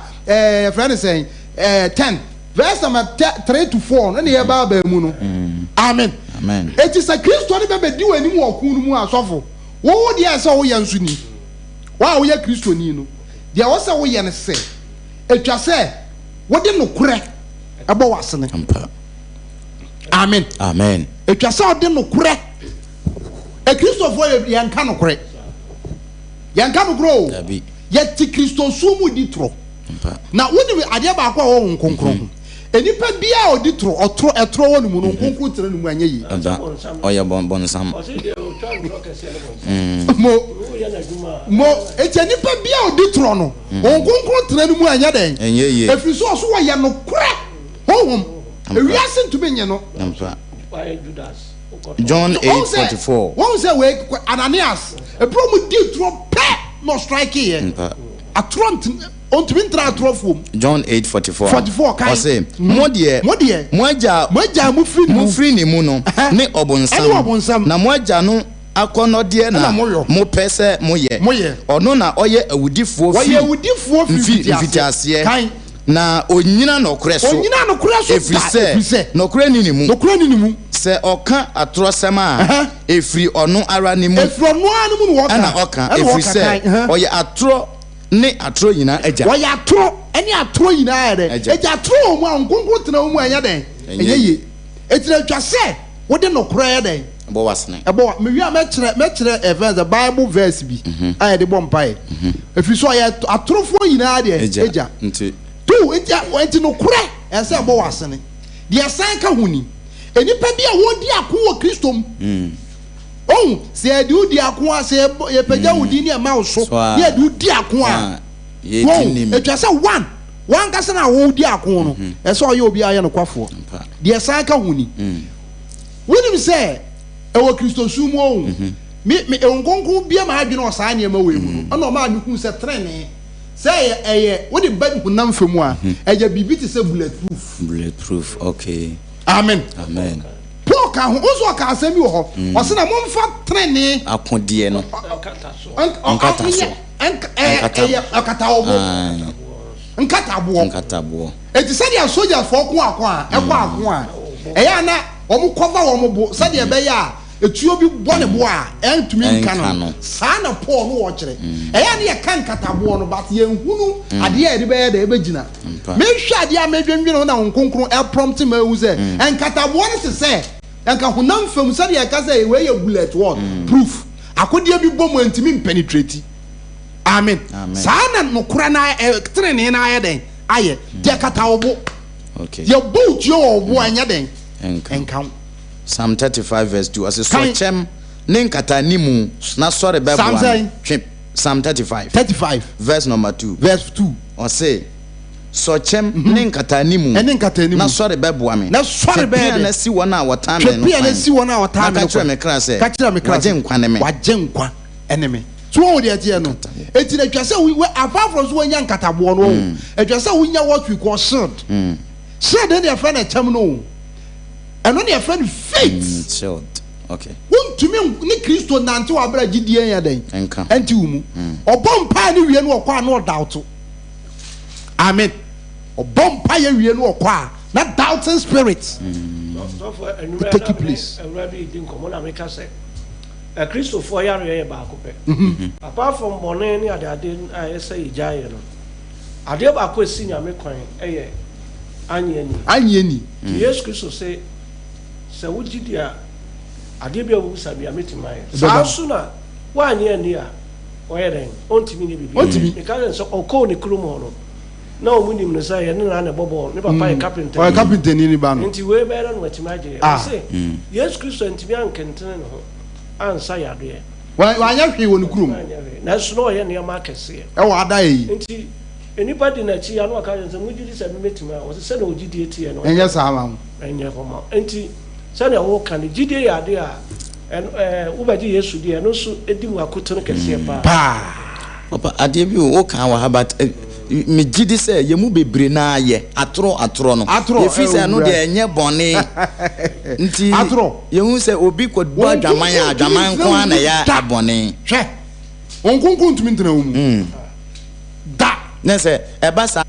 B: friend saying 10 verse number 3 to 4 na ye ba mu no amen eti sa Kristo ne be di wanim wo kun mu asofo wo di ase wo ye nsu ni wa wo ye Kristo ni no dia wo se wo ye ne se etwa se wo de no korɛ ebo wasene amen etwa se wo de no korɛ Kristo fo ye nka no korɛ yanka no grow ye ti Kristo so mu di tro na woni ade ba akwa wo nkonkron enipa bia odi tro etro wo mu no nkonkron tere no mu anya yi
A: oya bon sam
B: mo enipa bia odi tro no nkonkron tere no mu anya den efiri so wo ye no kra honhom ewiase ntumi nye no
A: John 8:44
B: won say we Ananias e promo di tro pe no strike here atront on to intra atrofom
A: John 8:44
B: kan
A: say mo de mo aja
B: mo free
A: ni mu no ne obonsam na mo aja no akono de na mo pese mo ye ono na oye awudifo fitiase
B: kan
A: na onyina no kre so efri se no kre ni mu se oka atrosem a efri ono ara ni mu
B: no wo
A: na oka efri se oye atro ne atro nyina agya
B: oye atro eni atro nyina ade agya atro mu ankonko tena mu anya den enye etira twa se wo de no kre den
A: ebo wasne
B: ebo me wi a me kire verse the Bible verse bi aye de bompai efri so oye atrofo nyina ade agya
A: nti
B: tu enti no kure ese ebo wasene de asan ka huni enipa bia wo di akon Kristo oh se edi udi akon a se ye pagya udi ni ma so ye edi udi akon a
A: ye tinim
B: etwa se one kasa na wo udi akon no ese oye obi aye no kwafo de asan ka huni wonim se ewo Kristo sumo o mi enkonkon bia ma adwene o saa ne ma we mu no ana o ma adwene se trene say what the bed hunam femu a eja bibi ti say
A: bulletproof okay
B: amen Paul ka ho ozo ka asemi wo ho o se na momfa trene
A: akode no nkatabo
B: eti say dia soldier for ko akon a ekwa akon a eya na o mu cover wo mu bo say dia be ya etuo bi bone bo a entumi nka no saa na Paul no wo kire eya ne ye kan katabo no but ye hunu ade ya de be ya da e begina me hwa ade a medwenwene na nkonkron e prompt ma hu se en katabo no se enka honam fam se de ka se we ye bullet what proof akode bi bom entumi penetrate amen saa na no kura na trene na aye den aye de katawo
A: okay
B: ye boot yo obo anya den enka
A: Psalm 35 verse 2 as so chem ne nkata nimu na sore bebo Psalm 35 verse number 2 or say so chem ne nkata nimu na sore bebo ame
B: na sore bebo
A: na si wona awotame no ka kire me kra se Agyenkwa ne me
B: Agyenkwa eneme so wo de ate no eti na twase we apart from so nya nkatabo no etwase wo nya what we call shield dey friend a chem no and when your friend faith
A: shield okay
B: won to me ni Kristo nante wa bra gidie ya den enti umu obom pa ni wie no okwa no doubt amen obom pa ya wie no okwa That doubting spirit take place.
C: Christopher Yari Bacope. Apart from Bonnet, I say Giant. I did a question, I make coin,
B: Anyeni.
C: Yes, Christo say, so would you dear? I did be a Sabi, I meeting my sooner 1 year near. Where then? On to me, because so call the Krumono. No, winning the say, and run a bubble, never buy a carpenter.
B: Or a carpenter in any band.
C: And you way better than what you imagine. I say, yes, Christo and Tibian can turn and say, I dear.
B: Why, you want to groom?
C: That's no near Marcus here.
B: Oh, I die.
C: Anybody in a tea, I know, and would you submit to me? I was a son of GDT
B: and yes, I'm.
C: And your home. And Sunday walk and the GDA idea. And Ubadi yesterday, and also Eddie couldn't see a
A: Papa, I did you walk our but me Gidi say, you move be brina ye, atro. If you say, I know the near bonnet, atro, you say, Obi could buy Jamaya, Jaman, ya bonnet.
B: On conclude to me. That.
A: Nese, Ebasa.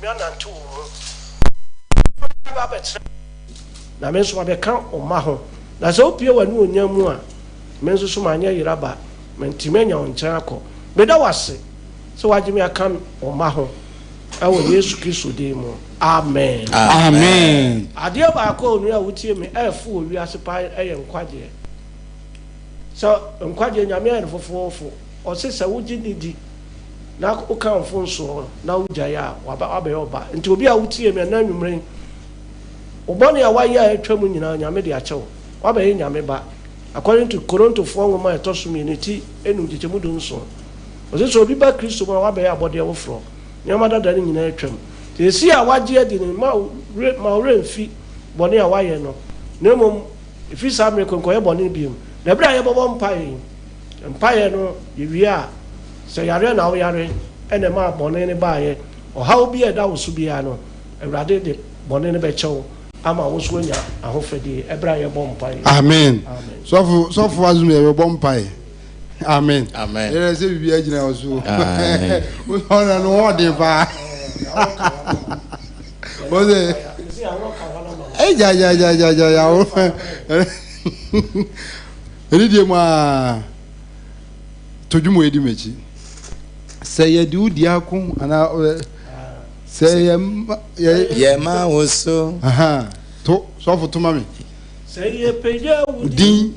C: anante wo ba betre na me so abeka oma ho na so opie wanu onyamu a me nso so manya yiraba mentimenya onkyerɛ akɔ beda wase so wagime aka oma ho awo Yesu Kristo de mu amen
A: amen
C: ade ba ko onu a wutie me efu owi asepa eye nkwaje so nkwaje nyame en fofofo o se se wuji didi na o kan fo nso na wuja ya waba yoba nti obi a wutie me na nwumren obone ya waye a atwam nyina nyame de achew waba ye nyame ba according to Korinto 4:1 etosumiti enu jechemu do nso o se so obi ba Kristo ma waba ye abode wo fro nyama dada ni nyina atwam te si a waje adi ni ma remfi bone a waye no nemom ifi sa me konkoye bone biom na bra ye bobo mpaye no yewie a se yare na wo yare ene ma bone ne baaye o ha obi e da wo so bia no awrade de bone ne be chew ama wo so nya ahofedi e bra ye bom mpaye
B: amen so for azum ye bom mpaye amen
A: amen
B: ere se bibi agina wo so wo ona no wo de ba Ose ja Eri ma tojumo edi mechi se ye di udi akun ana se ye
A: ma woso
B: to so for to mami
C: se ye peja
B: udi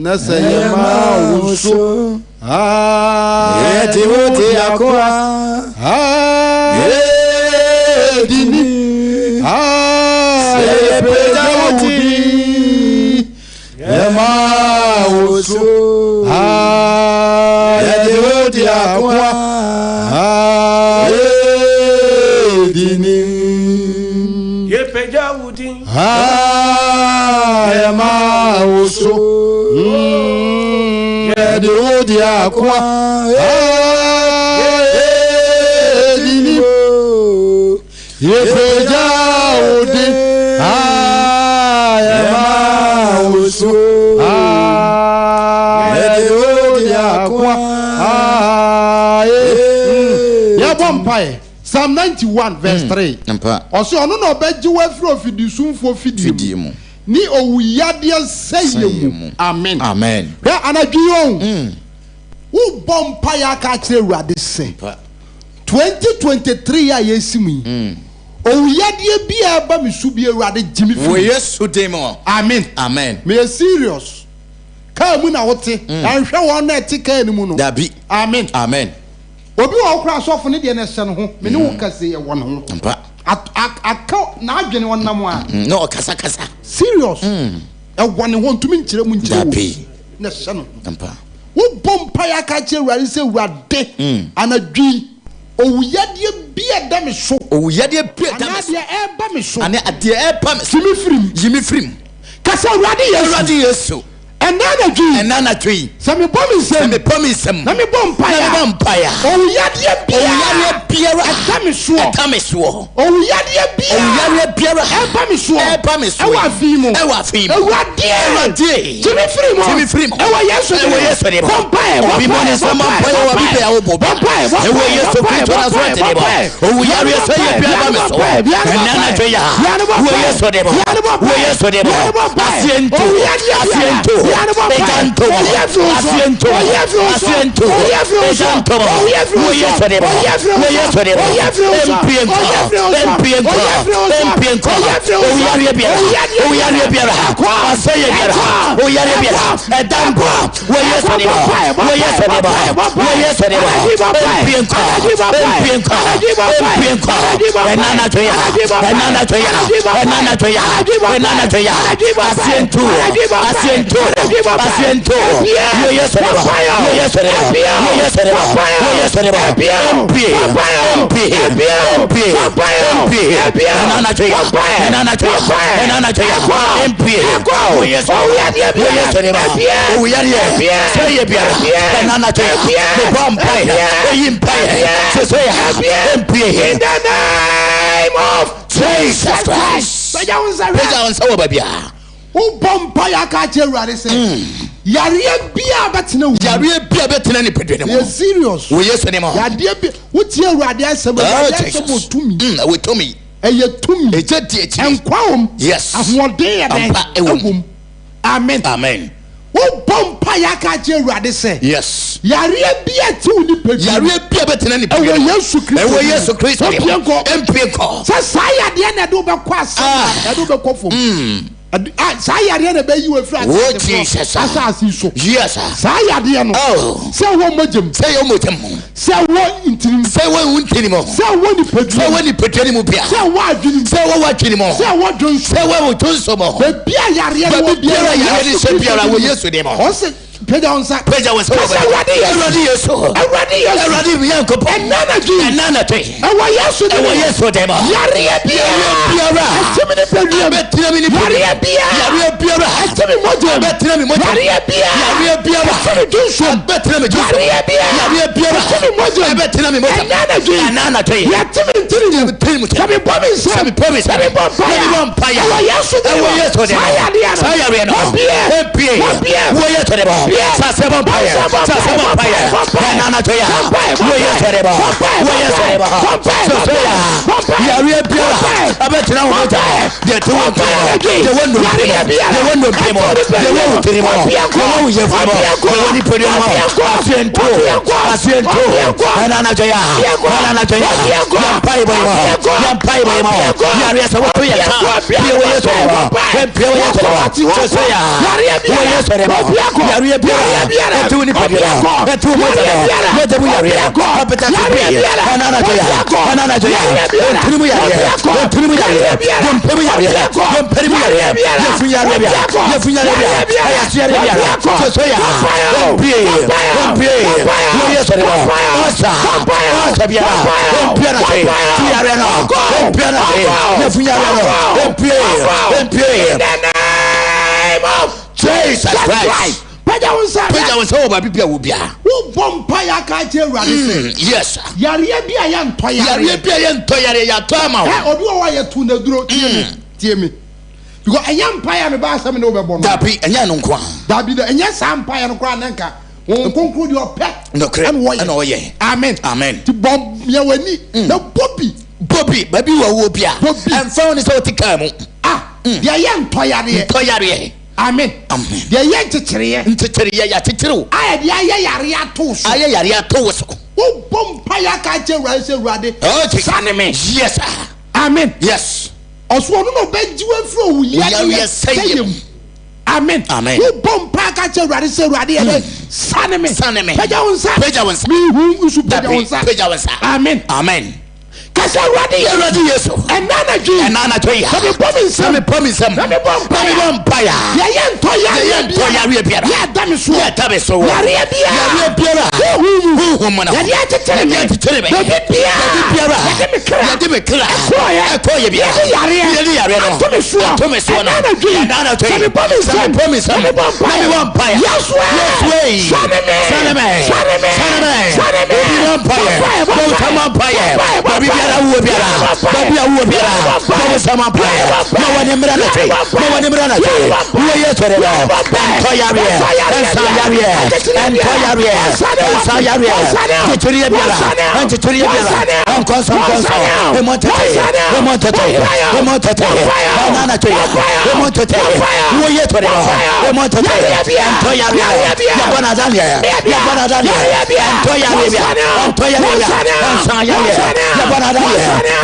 B: na se ye ma woso
A: ye ti udi akwa
B: dini
A: se peja udi
B: yema woso udi akwa dini
C: ye peja udi
B: yema woso udi akwa dini yepeja udi yema woso udi akwa ya bompae Psalm 91 verse 3 oso ono no beji wa firi ofidisumfo fidie mu ni owuyade seye mu amen
A: amen
B: ya anadwiyo wo bompae aka kire Awurade se 2023 ya yesimu owuyade bia ba misu bia Awurade jimi fi
A: wo Yesu demo
B: amen
A: amen
B: me serious ka mu na wote anhwe won na etika ni mu no
A: dabi
B: amen
A: amen
B: obi wo kura sofo ne de na hye no ho me ne wo kase ye won ho
A: mpa
B: aka na adwene won nam a
A: no kasa
B: serious e won ho ntumi nkire mu nkire
A: dabi
B: na hye no
A: mpa
B: wo bompa ya ka kire Awurade se Awurade anadwi owuyade bia da me so
A: owuyade bia da me so
B: anade e ba me so
A: ane ade e ba me so
B: yimi firim kasa Awurade
A: Yesu enana twi
B: sami promise na me bompaya owuyade bia atame so owuyade bia eba me so ewa fimo Awurade timi firim ewa Yesu de bompaya
A: bi mone sama bompaya wa bi ya wo bompaya ewa Yesu Kristo na so te bo owuyade sey bia ba me so enana twi ya wo Yesu de bo asiento Bejanto, asiento, Asiento, in the name of Jesus Christ. Who bompaya ka Awurade say
B: Yare bia betina wu.
D: Yare bia betina ni pedwe
B: You serious?
D: We yes ni mo.
B: Yare bia wuti Awurade asem tumi.
D: We tumi.
B: Eye tumi. Enkwawom.
D: Yes.
B: Ahode ya den. Amen.
D: Amen.
B: Wo bompa ya ka je Awurade se.
D: Yes.
B: Yare bia ti wu ni pedwe.
D: Yare bia betina ni pedwe.
B: Ewo Yesu Kristo.
D: Empienko.
B: Sa yade na do be kwa asem. Na do be kofom. Sa yade na be yi we fra.
D: Oh Jesus.
B: Asasi so.
D: Yes.
B: Sa yade no. Se wo mojem.
D: Se wo mojem.
B: Se wo intirim.
D: Se wo untini mo.
B: Se wo ni pedwe.
D: Se wo ni pedwe ni mu bia.
B: Se wo adwini.
D: Se wo wadwini mo.
B: Se wo dwonso.
D: Se wo dwonso mo.
B: Be bia yare no bia
D: yare ni se bia wo Yesu de mo.
B: O se Peja onsa.
D: Awurade Yesu. Awurade mi yankopo. Enana twe. Ewo Yesu de mo.
B: Yare biara. Atimi ne pedwe.
D: Betina mi ni pedwe.
B: Yare biara. Atimi mojo.
D: Betina mi mojo.
B: Yare biara. Atimi dunso.
D: Betina mi dunso.
B: Yare biara. Atimi mojo.
D: Betina mi mojo. Enana twe.
B: Atimi tiri. Kami promise. Kami bompire. Ewo Yesu de mo.
D: Sayare no. Wo Yesu de mo. Sasebo paye. Enana twe. Wo Yesu de mo. Wo Yesu de mo. Yare biara. Abetina wo mojo. De tu wo paye. De wondo primo. De wo trimo. Wo ye famo. Wo ni pedwe mo. Asiento. Enana twe. Yampai boy mo. Yare so wo ya. Wo Yesu de mo. Wo Yesu de mo. So ya. Wo Yesu de mo. Yare biara. Tu ni pedwe. Tu mo de mo. Mo de bu yare. Apeta tu. Enana twe. Trimu yare. Gompe yare. Yefu yare. Ayasiare yare. So ya. Gompe. Wo Yesu de mo. Osa biara. Biara twe. Tu yare no. Biara twe. Yefu yare no. Jesus Christ.
B: Peja onsa
D: Oba bibia wo bia.
B: Wo bompa ya ka je Awurade se.
D: Yes.
B: Yare bia ya nto yare.
D: Yare bia ya nto yare ya to ama wo.
B: Obi wo ya tu na duro tie me. Because enya mpa ya me ba asem na wo be bo no.
D: Dabi enya no nko.
B: Dabi da enya sa mpa ya no kwa na nka. Won konkuru di opɛ.
D: No kre. Ana wo ye.
B: Amen.
D: Ti
B: bom ya wani. Na Bobby
D: baby wo bia. And found is what ka mu.
B: Dia ya nto yare. Amen. Dia ya ntetere
D: ya tetere.
B: Aya dia ya yare ato so.
D: Aya yare ato so.
B: Wo bompa ya ka je Awurade. Sane me.
D: Yes.
B: Amen.
D: Yes.
B: Oso no be jiwe fro wu ya sayem. Amen. Wo bompa ka je Awurade sane me. Peja wonsa. Mi hu usu peja wonsa.
D: Amen.
B: Kasa Awurade
D: Yesu. Enana twe. Kami promise. Kami bompire.
B: Ya nto yare
D: biara.
B: Ya dame so.
D: Yare biara. Hu mona.
B: Ya tetere me.
D: Biara. Ya de me kra. Ekoye biara. Yare no.
B: Tome so no.
D: Enana twe. Kami promise. Kami bompire.
B: Yes way. Sane me. Obi bompire. Baby biara wo biara. Baby sama prayer. No one mra na twe. Wo Yesu de lo. Entoyare. Tituri biara. Onkonso. Remonte. Nana twe. Remonte. Wo Yesu de lo. Remonte. Entoyare. Yabana Daniel. Entoyare.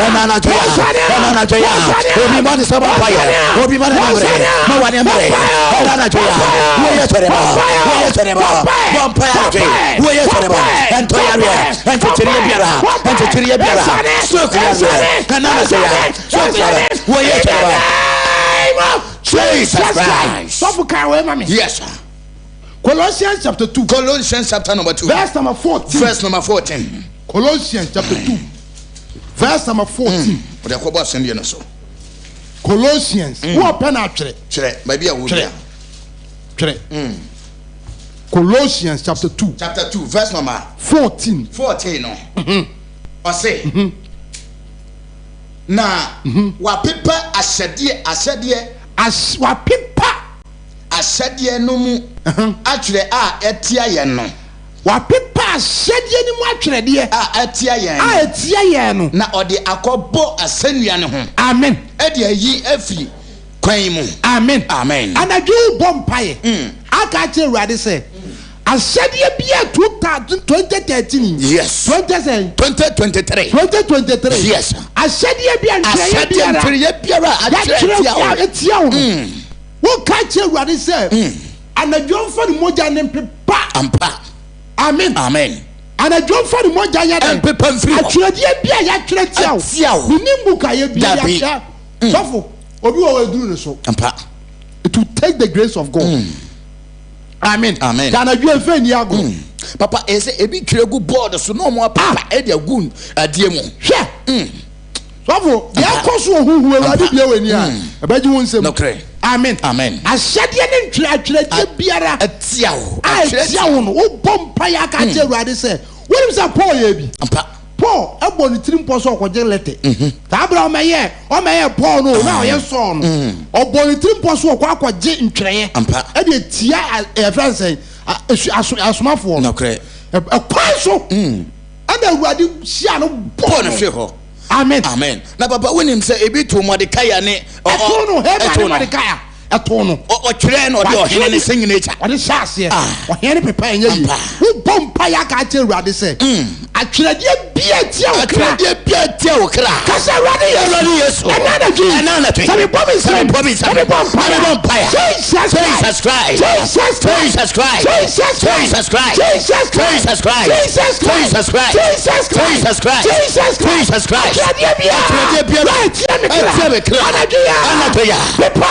B: Enana joya. Obi man is about fire. Obi man no one embre. Enana joya. Wo Yesu de mo. Vampire. Wo Yesu de mo. Entoyare. Biara. Sokya. Enana joya. Sokya. Wo Yesu de mo. Jesus Christ. So can we mami?
D: Yes sir.
B: Colossians chapter 2.
D: Colossians chapter number 2.
B: Verse number 14. Colossians chapter 2. Verse number 14. Colossians. Who open up Colossians chapter 2.
D: Chapter 2, verse number
B: 14.
D: 14 no. I say. Na wa pipa asade
A: ahyɛdeɛ no mu atwerɛ a ɛtia yɛn no
D: wapepa ahyɛdeɛ no mu atwerɛdeɛ
A: a ɛtia yɛn
D: a ɛtia yɛn no
A: na ɔde akɔbɔ asɛnnua no ho
D: amen
A: ɛde ayi afiri kwan mu
D: amen
A: amen
D: anadwo bɔ mpaeɛ aka kyerɛ Awurade sɛ ahyɛdeɛ bi a 2013
A: yes 2023 yes
D: ahyɛdeɛ bi a ntwerɛeɛ
A: biara
D: akyerɛ ɛtia wo woka kyerɛ Awurade sɛ anadwo mfa ne mogya ne mpepa
A: ampa
D: amen
A: amen
D: anadwo mfa ne mogya yɛ dɛ
A: mpepa mfiri hɔ
D: atwerɛdeɛ bi a yɛatwerɛ tia wo menim bukaeɛ bi yɛahwɛ sɔfo obi wɔ wɔaduru ne so
A: ampa
D: it will take the grace of God amen
A: amen
D: anadwo mfa ni ago
A: papa ɛsɛ ebi twerɛ gu board so na ɔmo apapa ɛde agu adeɛ mu
D: hwɛ sɔfo yɛakɔ so ohuhu Awurade bia w'ani a ɛbɛgye wo nsɛm
A: nokre
D: amen
A: amen
D: ahyɛdeɛ ne atwerɛdeɛ biara
A: atia wo
D: atia wo no wobɔ mpaeɛ aka kyerɛ Awurade sɛ wonim sɛ Paul yɛ bi
A: ampa
D: Paul ɛbɔ ne tirim pɔ so ɔkɔgye lɛtɛ saa bere ɔmɛyɛ Paul no na ɔyɛ Saul no ɔbɔ ne tirim pɔ so ɔkɔ akɔgye ntwerɛeɛ ɛde tia ɛfrɛ nsɛn asomafoɔ no ɛkwan so ɛna Awurade hyia no bɔ no
A: firi hɔ
D: amen
A: amen na papa wonim sɛ ebi to Mordecai ne
D: ɛto no hɛba ne Mordecai ɛto no
A: ɔtwerɛ na ɔde ɔhene ne sɛ nyina akya
D: ɔde hyɛ aseɛ ɔhene ne pepa ɛnyɛ yie wobɔ mpaeɛ aka kyerɛ Awurade sɛ atwerɛdeɛ bia tia wo kra kasa Awurade Yesu ɛna natwe sɛ mebɔ me nsɛm Jesus Christ atwerɛdeɛ bia tia me kra anadwoya pepa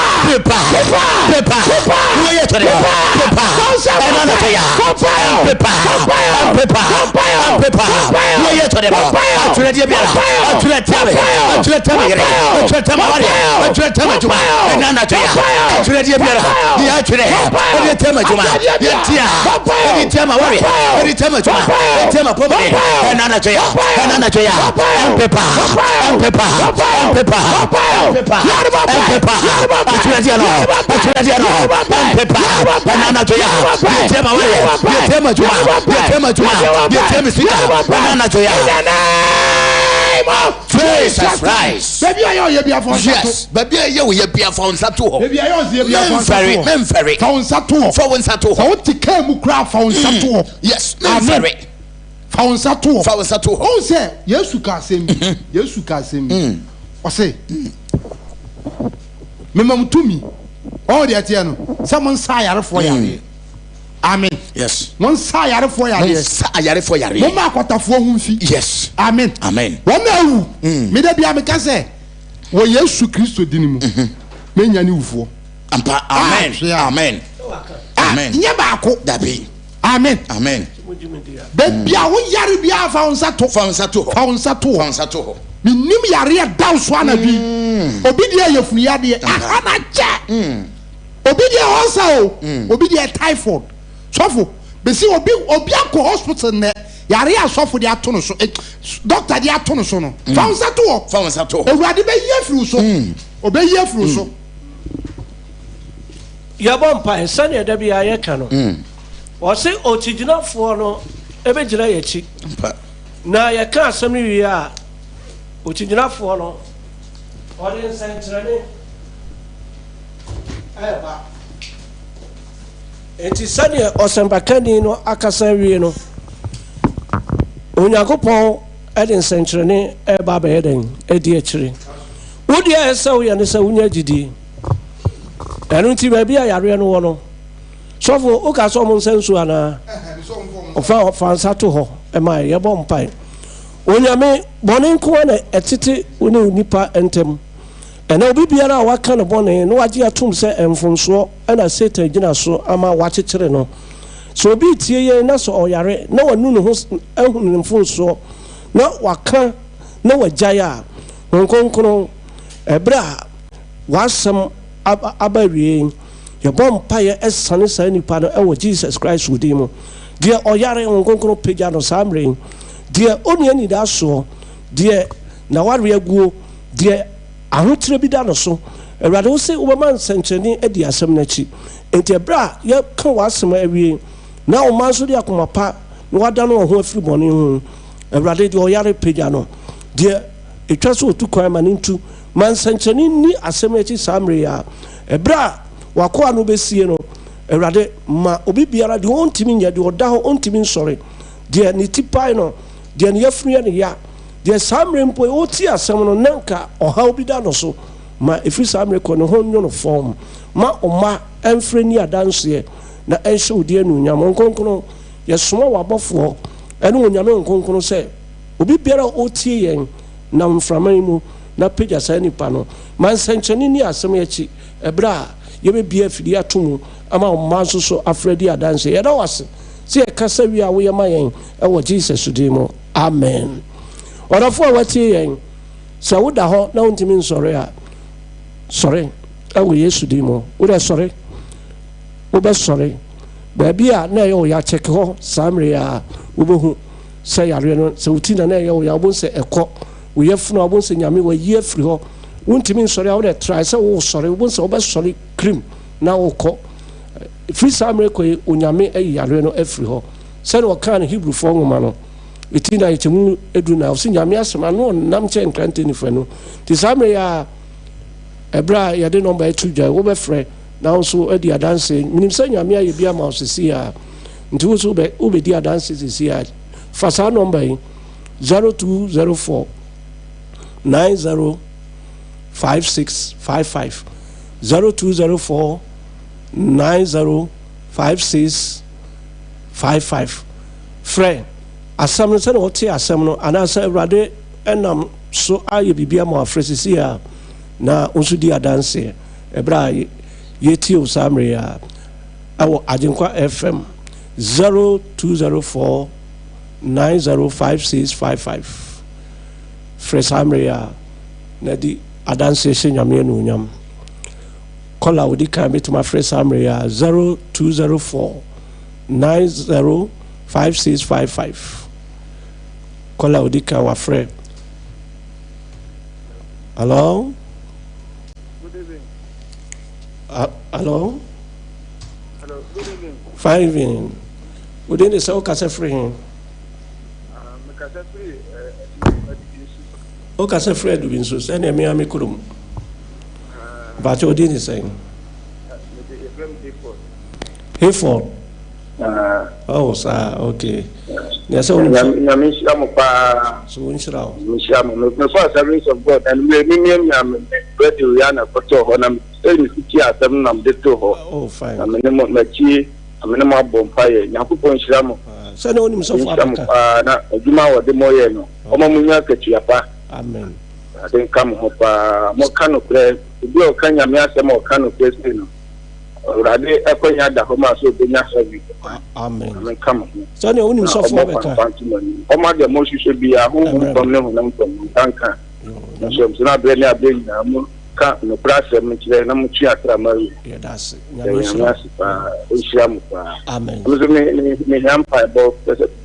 D: Jesus Christ. Baby, I know you be a phone.
A: Yes, baby, you be a phone. Sato.
D: Baby, I know you be a phone.
A: Memferry.
D: Phone Sato.
A: Phone Sato.
D: So what the came craft phone Sato?
A: Yes, memferry.
D: Phone Sato.
A: Phone Sato.
D: Oh, say yes, you can say me. Yes, you can say me. Or say, Memam to me. Oh, the Atiano. Someone say for you. Amen.
A: Yes.
D: One say for you.
A: Yes. For you.
D: Mama kwata fo humfi.
A: Yes.
D: Amen.
A: Amen.
D: One na me da bia me ka say wo Yesu Kristo dinimu. Me nya ni ufo.
A: Ampa. Amen. Amen. Amen.
D: Nya ba ko.
A: Dabi.
D: Amen.
A: Amen.
D: Bia wo yare bia fa onsato.
A: Fa onsato.
D: Fa onsato.
A: Fa onsato.
D: Me nim yare da so ana bi. Obi dia yefunu yade. Aha na cha. Obi dia hosa o. Obi dia typhoid. Sofo. Be see obi akọ hospital ne yare asofo dia to no so. Doctor dia to no so no. Fa onsato.
A: Fa onsato.
D: Ewurade be yefuru so. Obe yefuru so.
C: Yabon pa sane da bia ye ka no. O se otiginafo no ebe gira ye chi. Na ye ka asem ni wi a otiginafo no ode nsentrene eba enti sane osembakani no akasa wi no Onyankopon ede nsentrene eba ba eden edi akire wodi esa wo ye ne sa wunya gidi enu ti ba bia yare no wo no sofo o ka so mo nsensu ana ofa fansa to ho e mai ye bom pai onyame bone nko na etete oni nipa entem ena obi biara a waka no bone no wage atum se emfonso na satan gina so ama wachekere no so obi tie ye na so oyare na wanu no ho ehunu mfonso na waka na wajaya nkonkono ebra wasam abawie ye bom paye esane sa nipa no ewo Jesus Christ wudi mu de oyare nkonkono peja no samre de oni ani da so de na ware aguo de ahotre bi da no so Awurade wo se wo man sencheni edi asem na chi enti ebra ye kan wasema awie na o man so de akoma pa na wada no ho afiri bone ho ewrade de oyare pagya no de etwa so otu kwan ma ntu man sanchani ni asem echi samre ya ebra wakoa no besie no ewrade ma obi biara de ontimi nya de oda ho ontimi nsore de ni tipai no de ne yafunu ne ya de samre mpo oti asem no nanka oha obi da no so ma efiri samre ko no ho nyo no form ma oma emfre ni adanse na enhye odie no nyam nkonkono yesoma wabofo ene onyame nkonkono se obi biara otie yen na mframan mu na pagya sa nipa no man sanchani ni asem yachi ebra yebe bia fidi atomu ama oma so afredi adanse yeda wase se kasa wi a wo yema yen e wo Jesus dimo amen orafo a watie yen sa woda ho na ontimi nsore a sore e wo Yesu dimo wo de sore wo be sore baabi a na yo ya check ho samre a wo behu se yare no se utina na yo ya wo se ekọ wo yefunu wo se nyame wo ye afiri ho wontimi nsore a wo de try se wo sore wo se wo be sore cream na wo kọ free samre ko onyame ayi yare no afiri ho se no kan Hebrew fo ngoma no itina itemu edu na so nyame asema no nam che nkrante ni fa no ti samre ya ebra ya de number 2 dwa wo be frɛ na so edi adanse minim se nyame aye bia ma osisi a nti so be di adanse sisi a fa sa number 0204 905655 0204 905655 frɛ asam no se no wote asam no ana se Awurade enam so aye bibia ma afrɛ sisi a na onso di adanse ebra yeti o samre ya awo Agyenkwa FM 0204 905655 fresh samre ya na di adanse se nyame no nyam kola odi kan betuma fresh samre ya 0204 905655 kola odi kan wa frɛ hello. Hello?
E: Hello, good evening.
C: Fine evening. Good evening, sir. Okay, free him. Okay, free do bin so. Send me a micro. But you didn't say. Hayford. Oh, sir. Okay. Yes, so I'm so insurance.
E: The first service of God and we am ready to run a photo on them.
C: Oh, fine.
E: I'm in a bonfire. Yakupo Shamo.
C: Send on him so far.
E: Juma or the Moyeno. Omamunya Ketiapa.
C: Amen.
E: I didn't come up. More can of play. The girl can you have some more can of place? Rade Eponya da Homa so Benya Savi.
C: Amen.
E: Amen. Come.
C: Send on him so far.
E: Oma the motion should be a home from them from Tanka. So I'm not really a big no pressure me chire na muchi atramari
C: yeah that's
E: amen me hampa bo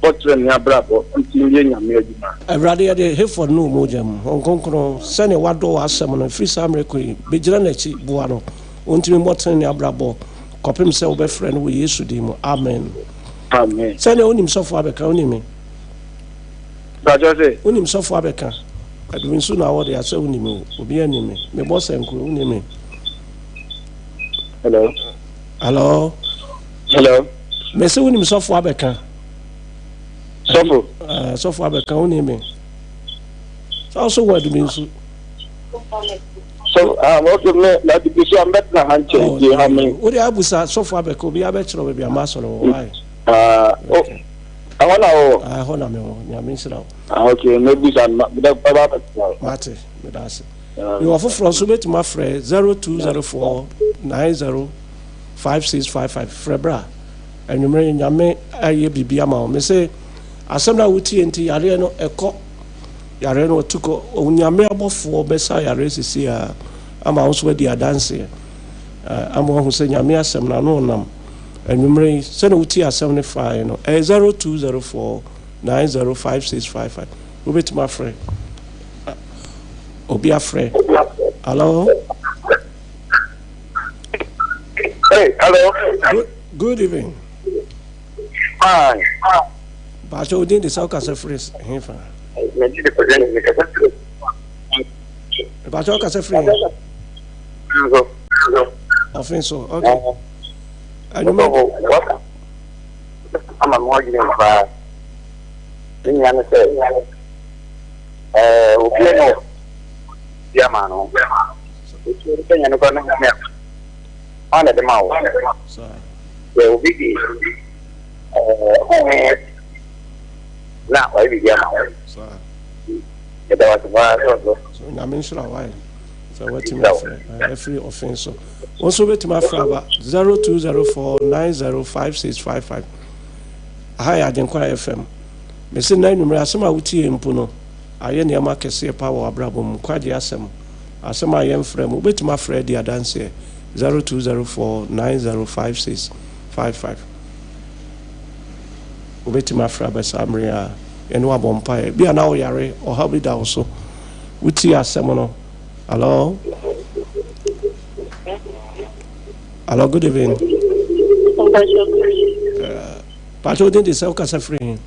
E: portrait ni abrabo ntinye nyame aduma
C: Awurade de Hayford no mojam onkonkro sene wado asem no free samre ko begira na chi boa no ontimi moten ni abrabo kopem se wo be frɛ no wo Yesu dimo amen
E: amen
C: sene onim sofo abeka onimi
E: ba jose
C: onim sofo abeka adwin so na wode asa unimi obi animi me boss enko unimi
E: hello
C: me se unim sofo abeka sofo abeka unimi so what do mean so
E: what me na di so am bet na hanche di ha me
C: o de abusa sofo abeka obi abechiro be amaso no why
E: I want to.
C: I hold on, Yaminsra.
E: Okay, maybe some
C: Mate, Medasi. You offer from Subet to my friend 0204 905655 Frebra. And you may Yame Aye Bibiama. Me say, Assemble with TNT Yareno Eco Yareno took Unyame about 4 Bessa Yares here. I'm also where they are dancing. I'm one who say Yamia Semna no nam. And you may send a UTR 75, 0204 905655. We'll be to my friend. Obi a friend. Hello?
E: Hey, hello.
C: Good evening.
E: Fine.
C: But you didn't say Casa free. But you Casa free. Offense, okay. And you
E: what? I'm a mortgage for. Then you understand. Yeah, man. You're going to come on at the mouth.
C: Sorry.
E: There will be now, I began.
C: Sorry.
E: It was
C: So I mentioned why. So what to my free offense. Also wait to my fraba 0204 905655. Hi, Agyenkwa FM. Me say na numero asema wuti empu no. Aye ne ma kese power abrabom kwade asem. Asema aye mfrem obetuma frɛ di adanse 0204 905655. Obetuma fraba samria eno abompa e bia na wo yare o ha bi da wo so. Wuti asem no. Hello. Hello, good evening. But you didn't say Casa free.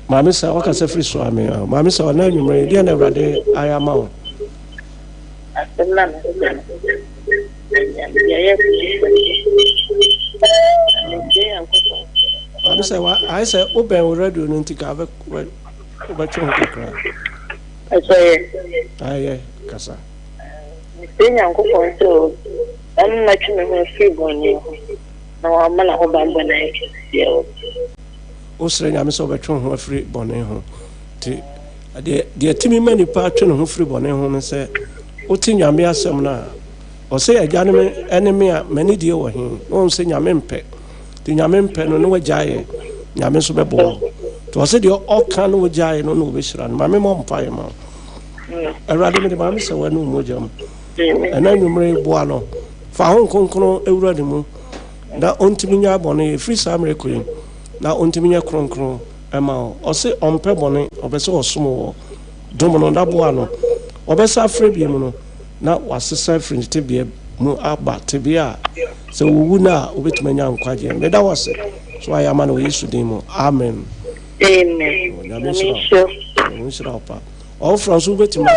C: Mammy said, what Casa free swami? Mammy saw no number, dear never day. I am out. I said, open already in Tika. But you
F: I say,
C: aye, Casa.
F: Uncle point to I'm not a free one. No, I'm a whole band when I can.
C: Australian, I'm so veteran who are free bonnet home. The Timmy many patron who free bonnet home and say, Otin Yamia Semna, or say a gentleman enemy many deal with him. Won't say Yamempe. The Yamempe no jay, Yamesubebo. To say the all can of jay no wish run. My mom pie mouth. I rather me the mammy say, well, no mojam. And I number Buano. For Hong Kong, Euradimu. That Ontiminia bonnet, free summer queen. Now Ontiminia cron, Emma, or say on pebonnet, or beso small. Domono da Buano. Or besa frebium. Now was the suffering tibia, mo abba tibia. So we would now wait my young quadrant. But that was it. So I am an way to demo. Amen.
F: Amen.
C: All from Subet to my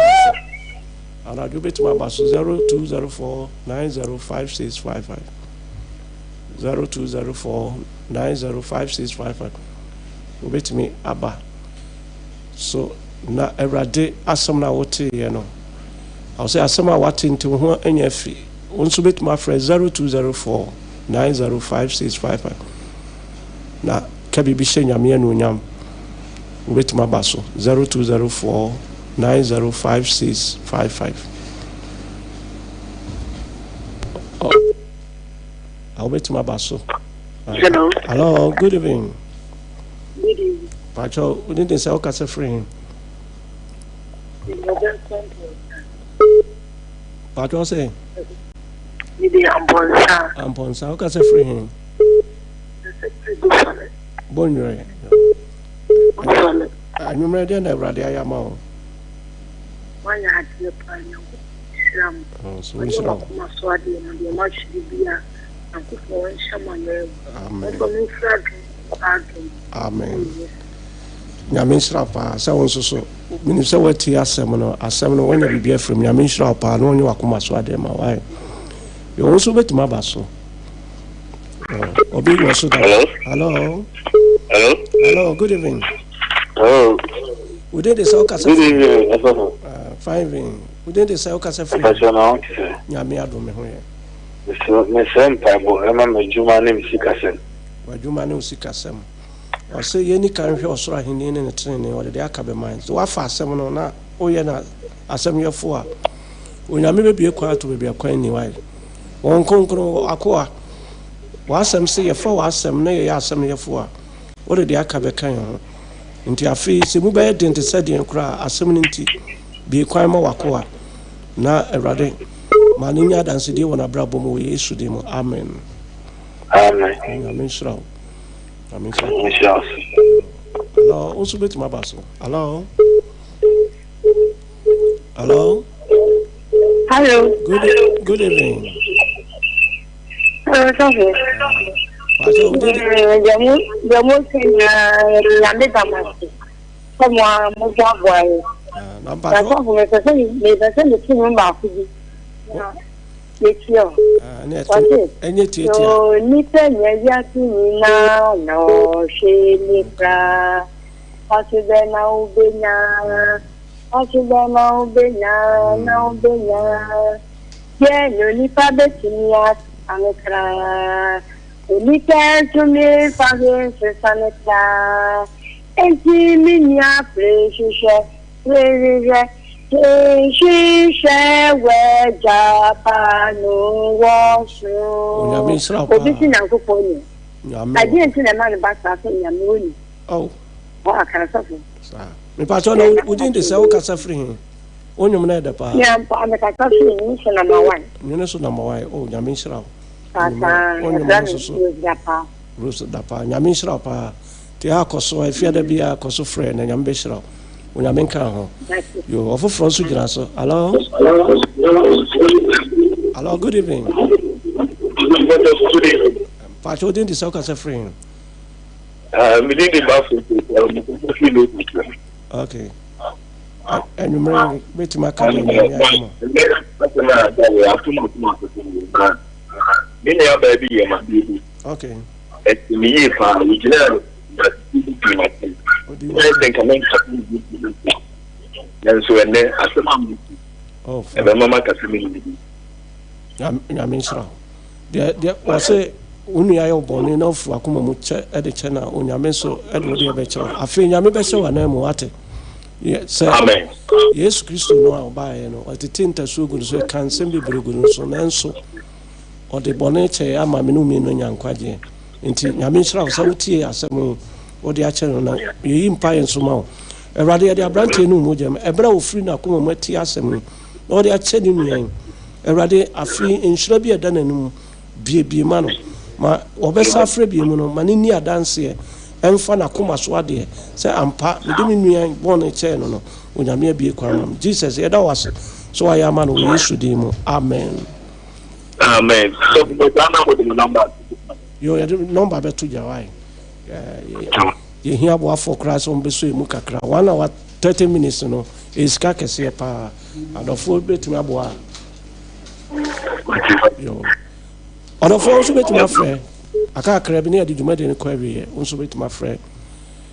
C: and I do bet my bus 0204 905655. 0204 905655. Wait me, Abba. So now every day, as some now what you know. I'll say, as some are watching to who any fee. Once you bet my friend 0204 905655. Now, Kabi Bishan Yamian Unyam. Wait my basso 0204 905655. I'll wait my basso.
F: Hello.
C: Hello, good evening.
F: Good evening.
C: Pacho, we didn't say Casa free. Pacho say, I'm Ponsa, Casa free. Bonjour. I remember then I read I am out.
F: Why had the plan?
C: So we should have.
F: Maswadi and the much beer and cook for shaman.
C: Amen. Yaminshrapa, so so. Minister, what he has seminal when you be from Yaminshrapa, and only Wakumaswadi, my wife. You also bet my basso. Obi was hello. Hello.
E: Hello.
C: Hello. Good evening.
E: Oh.
C: We did the South
E: Good evening.
C: Fine. We did the South Casa free. Yami Adome.
E: Miss Empire, Emma Juma name Sikasen.
C: Why Juma name Sikasem? Or say any kind of horse riding in the training or the Akabe mines. So I fast 7 or not. Oh, yeah, as 7 year 4. When I may be acquired to be a coin while. One concro aqua. Was some say a 4 was some nay, as 7 year 4. What did the Akabe kind? Into your face, you move into said and cry, assuming be a quite more wakoa. Now, a rade, Maninia than Sidi when a brabo we issue them. Amen.
E: Amen.
C: I mean, sure. I mean, sure. Hello, also bet my basso. Hello. Hello.
F: Hello.
C: Good evening.
F: Sorry. Jamu nyambe damasi. Someone move boy. That's all for me. Person the team ba fuji. Yetio. So nipa nyaya ti na no she nipra. Osibe na ubenya. Yeah, no nipa betinia anekra. Nipa to me fagin se sanekra. Enti minya precious. She we Japano was Obisi na kuponi. I didn't see the man back after Yamuni.
C: Oh,
F: I can't suffer.
C: Me patron within the cell cassa free. On your money, the pa.
F: Yeah, I'm a catastrophe, number one.
C: You're number one. Oh, Yamisra. Rose Dapa, Yamisra pa. Tia Coso, I fear the beer Coso friend and Yambisra. When I'm in car, you offer France to Grasso. Hello? Hello, good evening. Pacho didn't the soccer suffering.
E: Within the bathroom.
C: Okay. And you may wait to my car. Okay. Oh, I mean, so there was a Unia born enough for Akuma Mucha at the channel, Unyamenso, Edward Becho. I feel Yamibeso and Namuate. Yes, amen. Yes, Christo no by at the tinta so good so can send be good so nanso or the bonnet ama minumi no yankwaje. Inti Yamisra sauti asemu or the achano na yimpa ensuma. Erade de abrante no mojem ebra ofri na Akuma mati asemu. Or the acheni nyan. Erade afi insura bi edananum bie ma no. Ma obesa afre bie mu no manini adanse emfa na Akuma so ade se ampa medimi nuan bon eche no no onyame bie kwanam Jesus yeda wase so ayama no Yesu di mu amen
E: amen. So the number
C: yo ya number beto jawai ye hia bo afọ Christ on beso emu kakra 1 hour 30 minutes no iska kese pa adofo betumi aboa yo adofo so betumi afre aka akra bi na yadi dwuma de ne kwa wiye unso betumi afre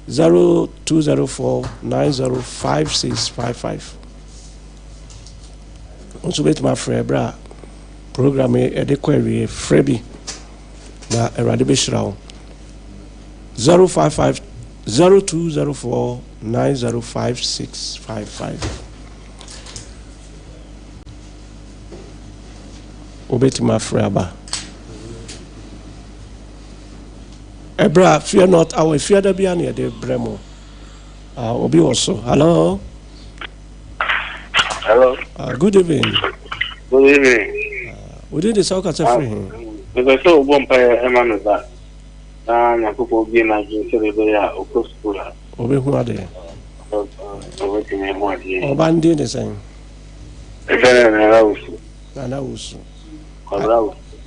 C: 0204905655 unso betumi afre bra program e de kwa wiye frebi na erade be shirawo 0204905655 obetumi afre aba Ebra, fear not, our fear the Biania de Bremo. Obi also. Hello.
E: Hello.
C: Good evening.
E: Good evening.
C: We did the soccer free.
E: Because so one pair Emmanuel that. I could be in a school.
C: Obi who are there? Bandi the same.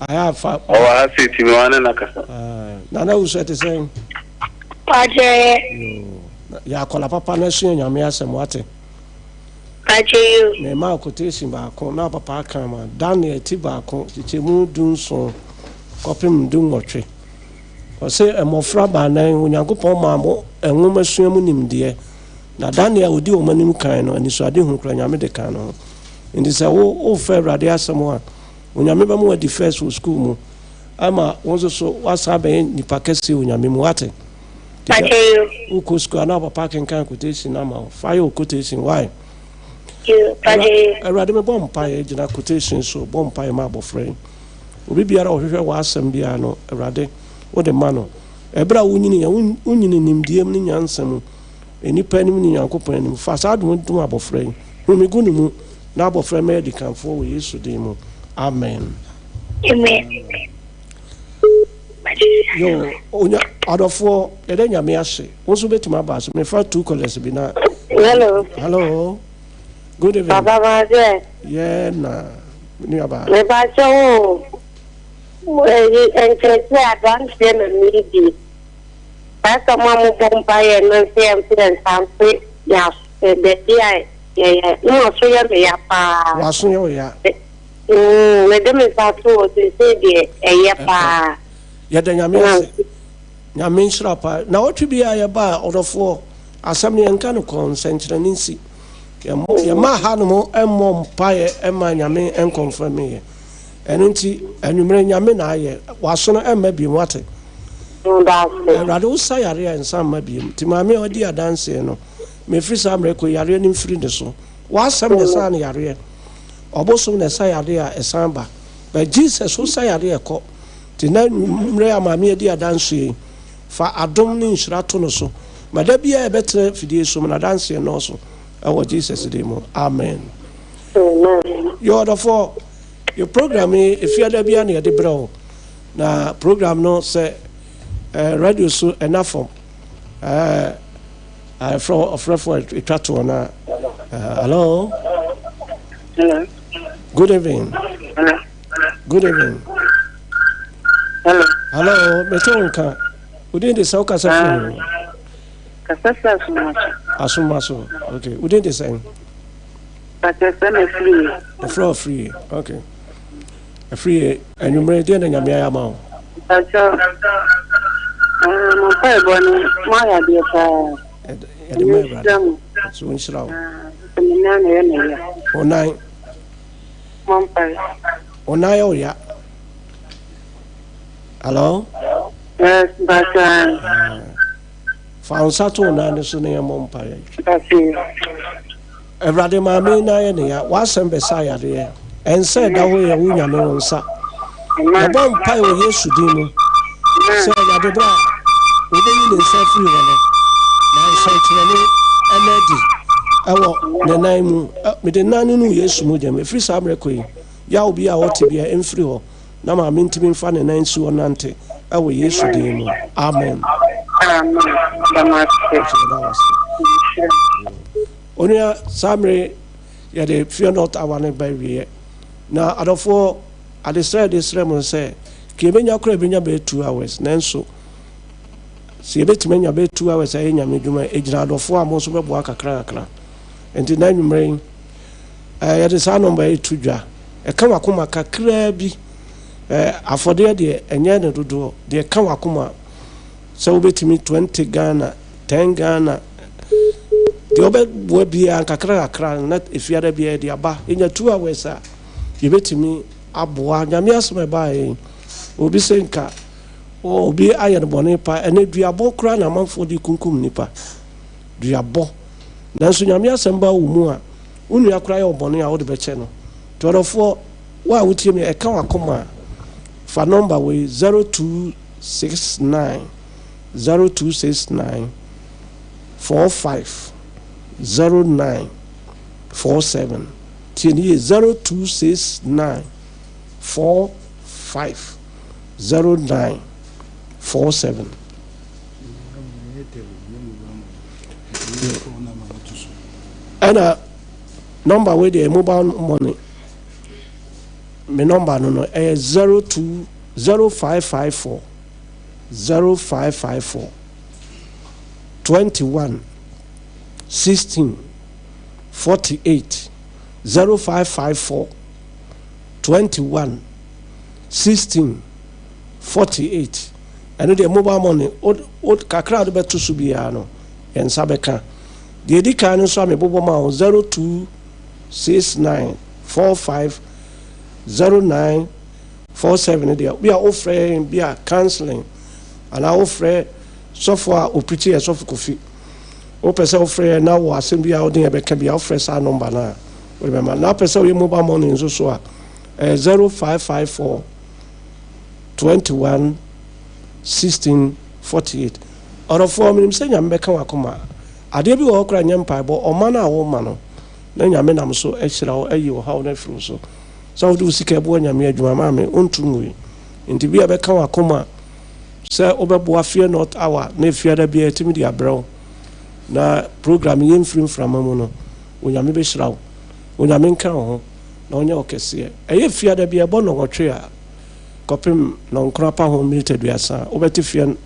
C: I have I
E: see Timon and Nakasa.
C: Nana was at the same. Ya call papa nation, Yamia Samwate. Me ma quotation back on now, Papa Kama, Daniel Tibacco, Timu Dunson, copying doom or tree. Or say a more fraba name when you go for mammo and woman swimming dear. Now Daniel would do a manim kind and it's a different cranamedicano. And it's a oh fair radia someone. When you remember more the first school, I'm also what's happening in Pakistan when you remember what? Who could score another parking can quotation? I'm fire quotation. Why? I rather a bomb pie, general quotation, so bomb pie marble frame. We be out of here was some piano, a rather, what a mano. A bra union in him, dear Niansam, any penny in your company, fast I went to marble frame. Whom we go to marble frame medical for we used to demo. Amen.
F: Amen.
C: Yo, out of 4, and then you may say, also bet to my boss, may 2 colors be now.
F: Hello.
C: Hello. Good evening.
F: Papa Maje.
C: Yeah, nah. Niaba.
F: Me ba cho. En que se advance na midi. Pasa mamu bomba ye no se am se sampe ya de dia ya no so ya me ya pa.
C: Wa so ya.
F: Me de me sa so se de ya pa.
C: Ya de nyame nshira pa. Na otwe bia ya ba odofo asam ne nka no concentrate ya ma ha no mo emmo mpaye ema nyame enconfirm ye eno nti anumre nyame na aye waso no emma bi wate rado usayare ensa ma bi ti maame odi adanse no me free samre ko yare ni free de so wasam ne sa na yare oboso ne sa yare a esamba but Jesus usayare ko ti na mre amaame odi adanse fa adom ni nshira to no so madabia e betre fidie so na adanse no so our Jesus name. Amen.
F: Amen.
C: You are the for your program if you are the biani at the brow. Na program no say radio so enough from hello.
F: Hello.
C: Good evening.
F: Hello.
C: Good evening.
F: Hello.
C: Hello, Metonka. Within the South Castle. Asumaso. Okay. Within the same.
F: But the free.
C: The floor free. Okay. A free and you made in your mere amount.
F: My
C: So in Shroud. O nine. O nine, oh, yeah. Hello?
F: Yes, but
C: found Saturn and soon a mumpire. Every mammy, Naya, was some Messiah there, and said that way a woman on sa. A bomb pie with yes to demo. Said that the bra, we didn't say free one. Now, so to me, and the name, with the nanu, yes, Mudam, a free summer queen. Yaw be our to be a free. Now, I'm into me fun and 9 so nante. I will yes to demo. Amen. Onia Samre ya de fear not awane by we na adofo adesra desrem say ke benya kra benya be 2 hours nanso se betimenya be 2 hours ay nyame dwuma ejina adofo amonso bebo akakra akra enti na nwumren ya de sa number 8 dwa e kan wakoma kakra bi afode de enye ne dodo de kan wakoma so betimi 20 Ghana 10 Ghana the obe wo bia kakra kakra na efiada bia de aba enya 2 hours a ye betimi aboa nyame asome bae obi senka obi ayen bone pa ene duabo kra na manfo di kunkum nipa duabo nanso nyame asem ba wo mu a unu akra ye obone a wo de beche no torofo wa wutie me e kan akoma fa number we 0269 45 0947 tieni 0269 45 0947 and number with the mobile money my number no 0554 21 16 48 0554 21 16 48 and the mobile money old kakra de beto so bia no en sabeka de edika no so amebobo ma 0269 45 0947 there we are offering bia counseling and our offer so far o preach so for coffee o pese offer na wo asem bia o den e be ka bia offer sa number na remember na pese we mobile money so a 0554 21 16 48 or for me say nyam be ka wakoma ade bi wo kra nyam pa bo o ma na wo ma no na nyame nam so e hira wo ayi wo hawo na firi so so do sika bo nyame adwuma ma me ontunwi nti bia be ka wakoma se obebo fear not hour na fear da bia timi dia bro na program yem free from amu no onyame be hira wo onyame nka ho na onye okese eye fia da bia bo no nwotwe a kopem no nkra pa ho minute duasa obeti fia